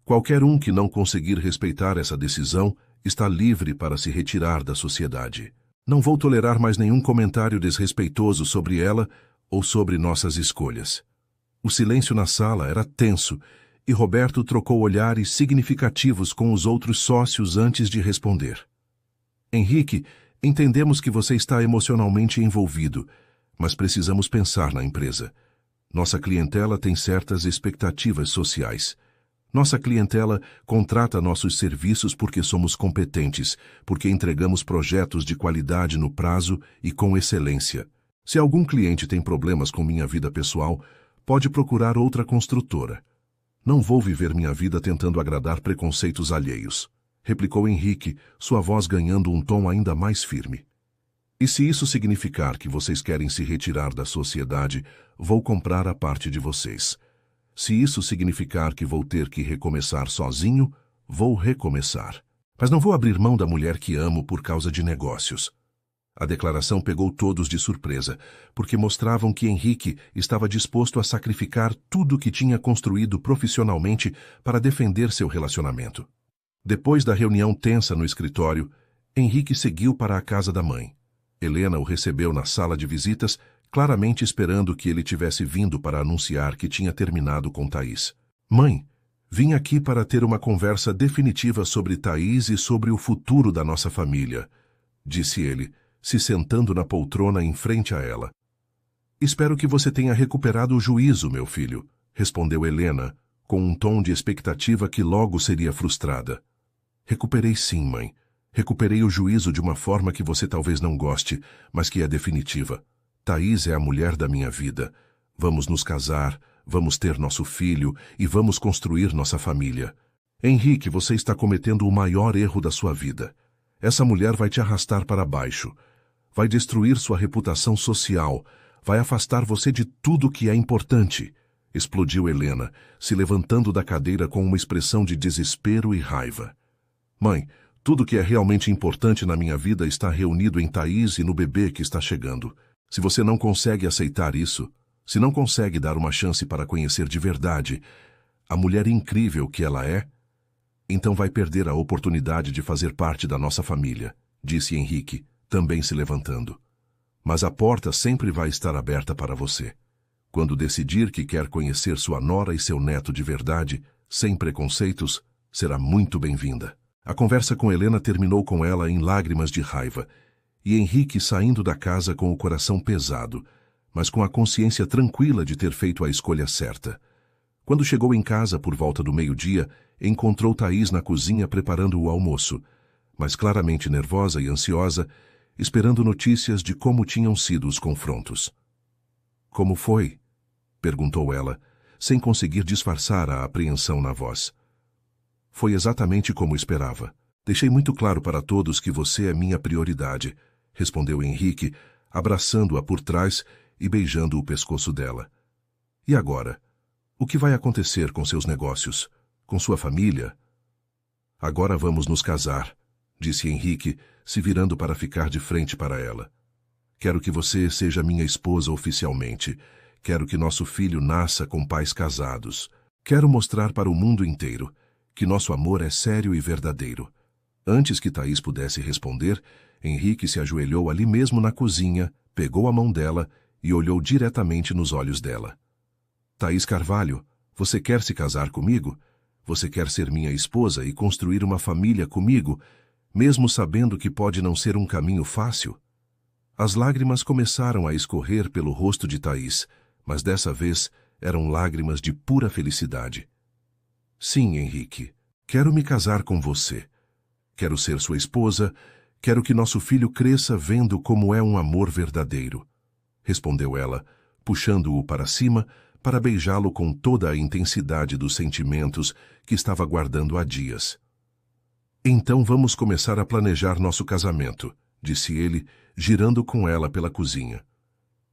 Qualquer um que não conseguir respeitar essa decisão está livre para se retirar da sociedade. Não vou tolerar mais nenhum comentário desrespeitoso sobre ela ou sobre nossas escolhas." O silêncio na sala era tenso e Roberto trocou olhares significativos com os outros sócios antes de responder. "Henrique, entendemos que você está emocionalmente envolvido, mas precisamos pensar na empresa. Nossa clientela tem certas expectativas sociais. Nossa clientela contrata nossos serviços porque somos competentes, porque entregamos projetos de qualidade no prazo e com excelência. Se algum cliente tem problemas com minha vida pessoal, pode procurar outra construtora. Não vou viver minha vida tentando agradar preconceitos alheios", replicou Henrique, sua voz ganhando um tom ainda mais firme. "E se isso significar que vocês querem se retirar da sociedade, vou comprar a parte de vocês. Se isso significar que vou ter que recomeçar sozinho, vou recomeçar. Mas não vou abrir mão da mulher que amo por causa de negócios." A declaração pegou todos de surpresa, porque mostravam que Henrique estava disposto a sacrificar tudo que tinha construído profissionalmente para defender seu relacionamento. Depois da reunião tensa no escritório, Henrique seguiu para a casa da mãe. Helena o recebeu na sala de visitas, claramente esperando que ele tivesse vindo para anunciar que tinha terminado com Thaís. Mãe, vim aqui para ter uma conversa definitiva sobre Thaís e sobre o futuro da nossa família, disse ele, se sentando na poltrona em frente a ela. Espero que você tenha recuperado o juízo, meu filho, respondeu Helena, com um tom de expectativa que logo seria frustrada. Recuperei sim, mãe. Recuperei o juízo de uma forma que você talvez não goste, mas que é definitiva. Thaís é a mulher da minha vida. Vamos nos casar, vamos ter nosso filho e vamos construir nossa família. Henrique, você está cometendo o maior erro da sua vida. Essa mulher vai te arrastar para baixo. Vai destruir sua reputação social. Vai afastar você de tudo que é importante. Explodiu Helena, se levantando da cadeira com uma expressão de desespero e raiva. Mãe, tudo que é realmente importante na minha vida está reunido em Thaís e no bebê que está chegando. Se você não consegue aceitar isso, se não consegue dar uma chance para conhecer de verdade a mulher incrível que ela é, então vai perder a oportunidade de fazer parte da nossa família, disse Henrique, também se levantando. Mas a porta sempre vai estar aberta para você. Quando decidir que quer conhecer sua nora e seu neto de verdade, sem preconceitos, será muito bem-vinda. A conversa com Helena terminou com ela em lágrimas de raiva, e Henrique saindo da casa com o coração pesado, mas com a consciência tranquila de ter feito a escolha certa. Quando chegou em casa por volta do meio-dia, encontrou Thaís na cozinha preparando o almoço, mas claramente nervosa e ansiosa, esperando notícias de como tinham sido os confrontos. Como foi? Perguntou ela, sem conseguir disfarçar a apreensão na voz. Foi exatamente como esperava. Deixei muito claro para todos que você é minha prioridade, respondeu Henrique, abraçando-a por trás e beijando o pescoço dela. E agora? O que vai acontecer com seus negócios? Com sua família? Agora vamos nos casar, disse Henrique, se virando para ficar de frente para ela. Quero que você seja minha esposa oficialmente. Quero que nosso filho nasça com pais casados. Quero mostrar para o mundo inteiro que nosso amor é sério e verdadeiro. Antes que Thaís pudesse responder, Henrique se ajoelhou ali mesmo na cozinha, pegou a mão dela e olhou diretamente nos olhos dela. Thaís Carvalho, você quer se casar comigo? Você quer ser minha esposa e construir uma família comigo, mesmo sabendo que pode não ser um caminho fácil? As lágrimas começaram a escorrer pelo rosto de Thaís, mas dessa vez eram lágrimas de pura felicidade. Sim, Henrique, quero me casar com você. Quero ser sua esposa, quero que nosso filho cresça vendo como é um amor verdadeiro, respondeu ela, puxando-o para cima para beijá-lo com toda a intensidade dos sentimentos que estava guardando há dias. Então vamos começar a planejar nosso casamento, disse ele, girando com ela pela cozinha.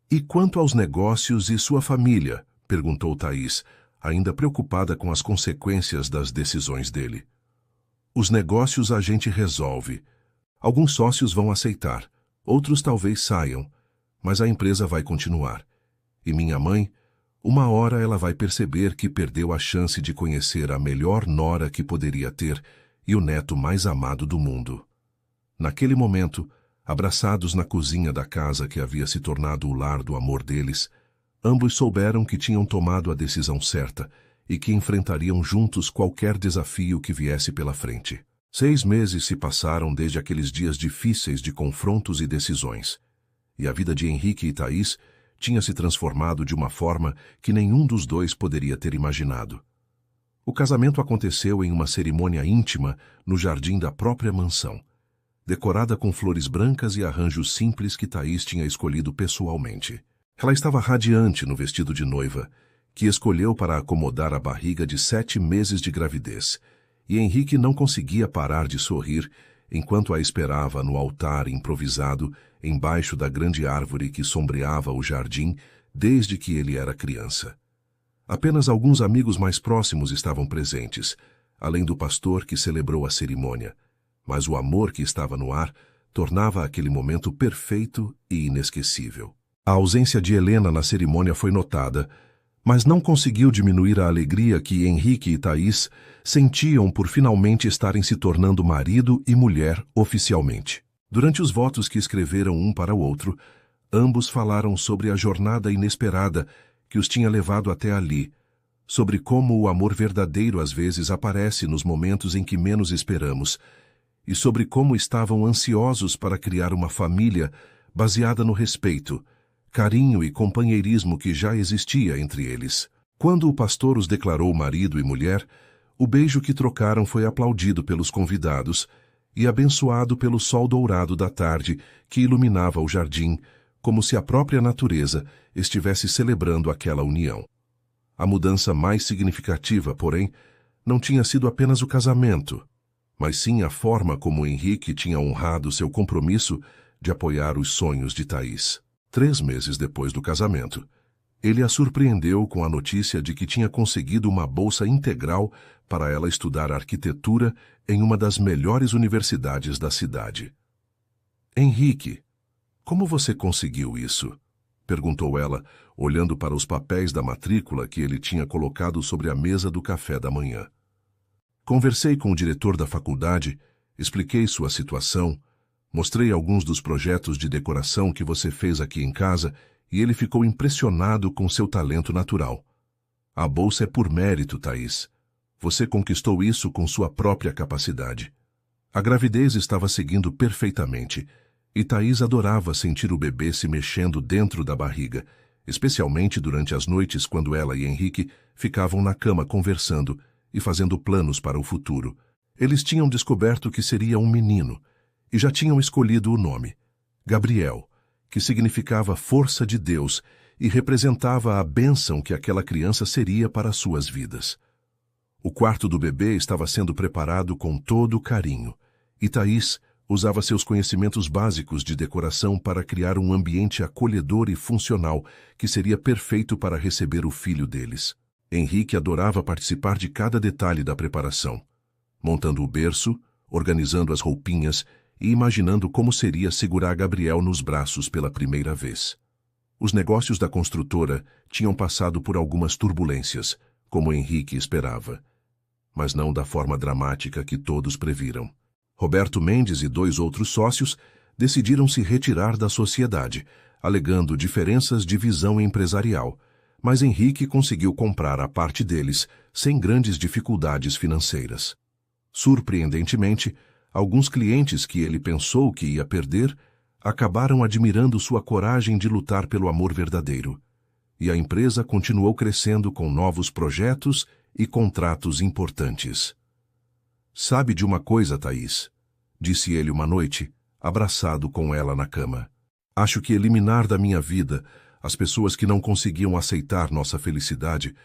E quanto aos negócios e sua família? Perguntou Thaís, ainda preocupada com as consequências das decisões dele. Os negócios a gente resolve. Alguns sócios vão aceitar, outros talvez saiam, mas a empresa vai continuar. E minha mãe, uma hora ela vai perceber que perdeu a chance de conhecer a melhor nora que poderia ter e o neto mais amado do mundo. Naquele momento, abraçados na cozinha da casa que havia se tornado o lar do amor deles, ambos souberam que tinham tomado a decisão certa e que enfrentariam juntos qualquer desafio que viesse pela frente. 6 meses se passaram desde aqueles dias difíceis de confrontos e decisões, e a vida de Henrique e Thaís tinha se transformado de uma forma que nenhum dos dois poderia ter imaginado. O casamento aconteceu em uma cerimônia íntima no jardim da própria mansão, decorada com flores brancas e arranjos simples que Thaís tinha escolhido pessoalmente. Ela estava radiante no vestido de noiva, que escolheu para acomodar a barriga de 7 meses de gravidez, e Henrique não conseguia parar de sorrir enquanto a esperava no altar improvisado embaixo da grande árvore que sombreava o jardim desde que ele era criança. Apenas alguns amigos mais próximos estavam presentes, além do pastor que celebrou a cerimônia, mas o amor que estava no ar tornava aquele momento perfeito e inesquecível. A ausência de Helena na cerimônia foi notada, mas não conseguiu diminuir a alegria que Henrique e Thaís sentiam por finalmente estarem se tornando marido e mulher oficialmente. Durante os votos que escreveram um para o outro, Ambos falaram sobre a jornada inesperada que os tinha levado até ali, sobre como o amor verdadeiro às vezes aparece nos momentos em que menos esperamos, e sobre como estavam ansiosos para criar uma família baseada no respeito, carinho e companheirismo que já existia entre eles. Quando o pastor os declarou marido e mulher, o beijo que trocaram foi aplaudido pelos convidados e abençoado pelo sol dourado da tarde que iluminava o jardim, como se a própria natureza estivesse celebrando aquela união. A mudança mais significativa, porém, não tinha sido apenas o casamento, mas sim a forma como Henrique tinha honrado seu compromisso de apoiar os sonhos de Thaís. 3 meses depois do casamento, ele a surpreendeu com a notícia de que tinha conseguido uma bolsa integral para ela estudar arquitetura em uma das melhores universidades da cidade. Henrique, como você conseguiu isso? Perguntou ela, olhando para os papéis da matrícula que ele tinha colocado sobre a mesa do café da manhã. Conversei com o diretor da faculdade, expliquei sua situação, mostrei alguns dos projetos de decoração que você fez aqui em casa e ele ficou impressionado com seu talento natural. A bolsa é por mérito, Thaís. Você conquistou isso com sua própria capacidade. A gravidez estava seguindo perfeitamente, e Thaís adorava sentir o bebê se mexendo dentro da barriga, especialmente durante as noites quando ela e Henrique ficavam na cama conversando e fazendo planos para o futuro. Eles tinham descoberto que seria um menino, e já tinham escolhido o nome, Gabriel, que significava força de Deus e representava a bênção que aquela criança seria para suas vidas. O quarto do bebê estava sendo preparado com todo carinho, e Thaís usava seus conhecimentos básicos de decoração para criar um ambiente acolhedor e funcional que seria perfeito para receber o filho deles. Henrique adorava participar de cada detalhe da preparação, montando o berço, organizando as roupinhas e imaginando como seria segurar Gabriel nos braços pela primeira vez. Os negócios da construtora tinham passado por algumas turbulências, como Henrique esperava, mas não da forma dramática que todos previram. Roberto Mendes e 2 outros sócios decidiram se retirar da sociedade, alegando diferenças de visão empresarial, mas Henrique conseguiu comprar a parte deles sem grandes dificuldades financeiras. Surpreendentemente, alguns clientes que ele pensou que ia perder acabaram admirando sua coragem de lutar pelo amor verdadeiro, e a empresa continuou crescendo com novos projetos e contratos importantes. Sabe de uma coisa, Thaís? Disse ele uma noite, abraçado com ela na cama. Acho que eliminar da minha vida as pessoas que não conseguiam aceitar nossa felicidade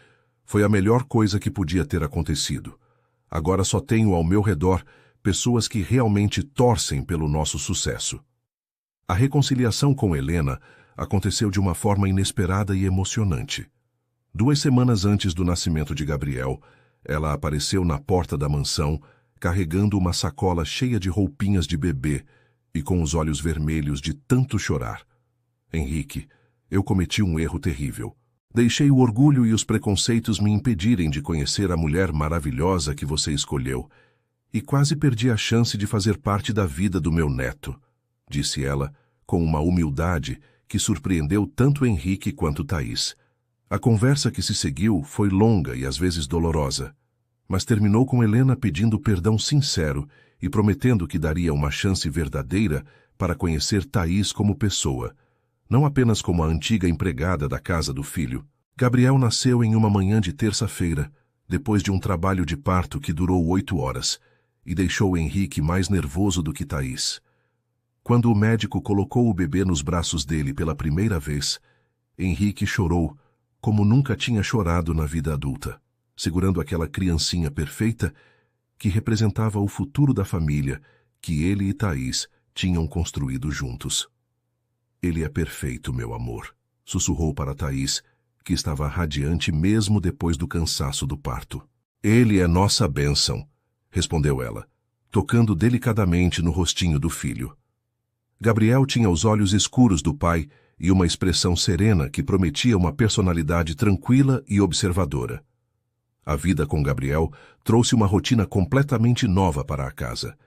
foi a melhor coisa que podia ter acontecido. Agora só tenho ao meu redor pessoas que realmente torcem pelo nosso sucesso. A reconciliação com Helena aconteceu de uma forma inesperada e emocionante. 2 semanas antes do nascimento de Gabriel, ela apareceu na porta da mansão, carregando uma sacola cheia de roupinhas de bebê e com os olhos vermelhos de tanto chorar. Henrique, eu cometi um erro terrível. Deixei o orgulho e os preconceitos me impedirem de conhecer a mulher maravilhosa que você escolheu, e quase perdi a chance de fazer parte da vida do meu neto, disse ela, com uma humildade que surpreendeu tanto Henrique quanto Thaís. A conversa que se seguiu foi longa e às vezes dolorosa, mas terminou com Helena pedindo perdão sincero e prometendo que daria uma chance verdadeira para conhecer Thaís como pessoa, não apenas como a antiga empregada da casa do filho. Gabriel nasceu em uma manhã de terça-feira, depois de um trabalho de parto que durou 8 horas, e deixou Henrique mais nervoso do que Thaís. Quando o médico colocou o bebê nos braços dele pela primeira vez, Henrique chorou como nunca tinha chorado na vida adulta, segurando aquela criancinha perfeita que representava o futuro da família que ele e Thaís tinham construído juntos. Ele é perfeito, meu amor, sussurrou para Thaís, que estava radiante mesmo depois do cansaço do parto. Ele é nossa bênção, respondeu ela, tocando delicadamente no rostinho do filho. Gabriel tinha os olhos escuros do pai e uma expressão serena que prometia uma personalidade tranquila e observadora. A vida com Gabriel trouxe uma rotina completamente nova para a casa.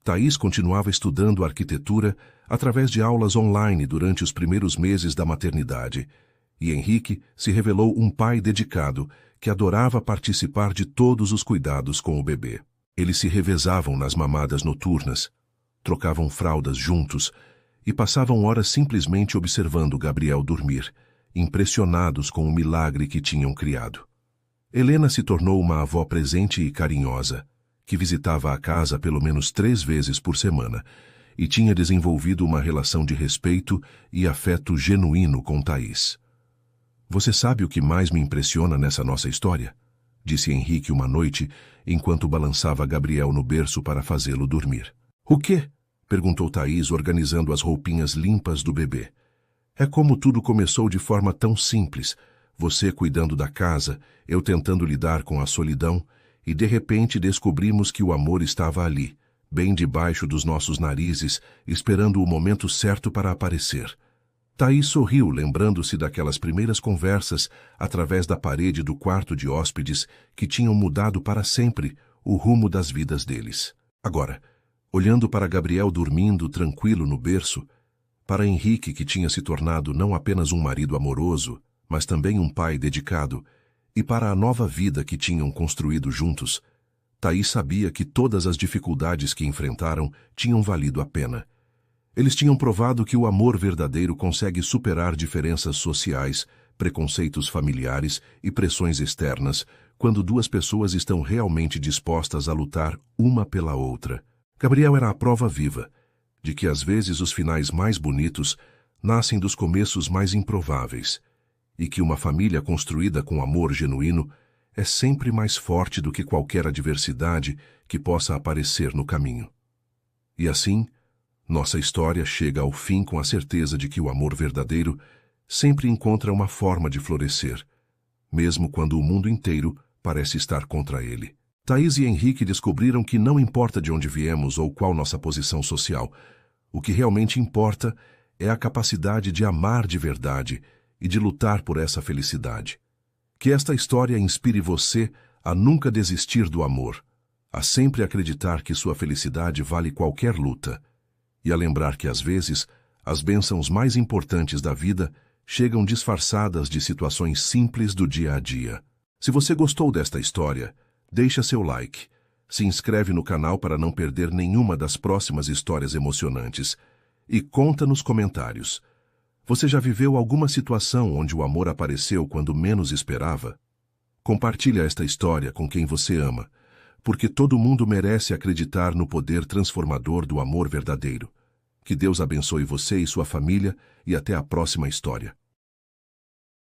Thaís continuava estudando arquitetura através de aulas online durante os primeiros meses da maternidade, e Henrique se revelou um pai dedicado que adorava participar de todos os cuidados com o bebê. Eles se revezavam nas mamadas noturnas, trocavam fraldas juntos e passavam horas simplesmente observando Gabriel dormir, impressionados com o milagre que tinham criado. Helena se tornou uma avó presente e carinhosa, que visitava a casa pelo menos 3 vezes por semana e tinha desenvolvido uma relação de respeito e afeto genuíno com Thaís. "Você sabe o que mais me impressiona nessa nossa história?", disse Henrique uma noite, enquanto balançava Gabriel no berço para fazê-lo dormir. "O quê?", perguntou Thaís, organizando as roupinhas limpas do bebê. "É como tudo começou de forma tão simples, você cuidando da casa, eu tentando lidar com a solidão, e de repente descobrimos que o amor estava ali, bem debaixo dos nossos narizes, esperando o momento certo para aparecer." Thaís sorriu, lembrando-se daquelas primeiras conversas através da parede do quarto de hóspedes que tinham mudado para sempre o rumo das vidas deles. Agora, olhando para Gabriel dormindo tranquilo no berço, para Henrique que tinha se tornado não apenas um marido amoroso, mas também um pai dedicado, e para a nova vida que tinham construído juntos, Thaís sabia que todas as dificuldades que enfrentaram tinham valido a pena. Eles tinham provado que o amor verdadeiro consegue superar diferenças sociais, preconceitos familiares e pressões externas, quando duas pessoas estão realmente dispostas a lutar uma pela outra. Gabriel era a prova viva de que às vezes os finais mais bonitos nascem dos começos mais improváveis, e que uma família construída com amor genuíno é sempre mais forte do que qualquer adversidade que possa aparecer no caminho. E assim, nossa história chega ao fim com a certeza de que o amor verdadeiro sempre encontra uma forma de florescer, mesmo quando o mundo inteiro parece estar contra ele. Thaís e Henrique descobriram que não importa de onde viemos ou qual nossa posição social, o que realmente importa é a capacidade de amar de verdade e de lutar por essa felicidade. Que esta história inspire você a nunca desistir do amor, a sempre acreditar que sua felicidade vale qualquer luta, e a lembrar que às vezes as bênçãos mais importantes da vida chegam disfarçadas de situações simples do dia a dia. Se você gostou desta história, deixa seu like, se inscreve no canal para não perder nenhuma das próximas histórias emocionantes e conta nos comentários. Você já viveu alguma situação onde o amor apareceu quando menos esperava? Compartilha esta história com quem você ama, porque todo mundo merece acreditar no poder transformador do amor verdadeiro. Que Deus abençoe você e sua família e até a próxima história.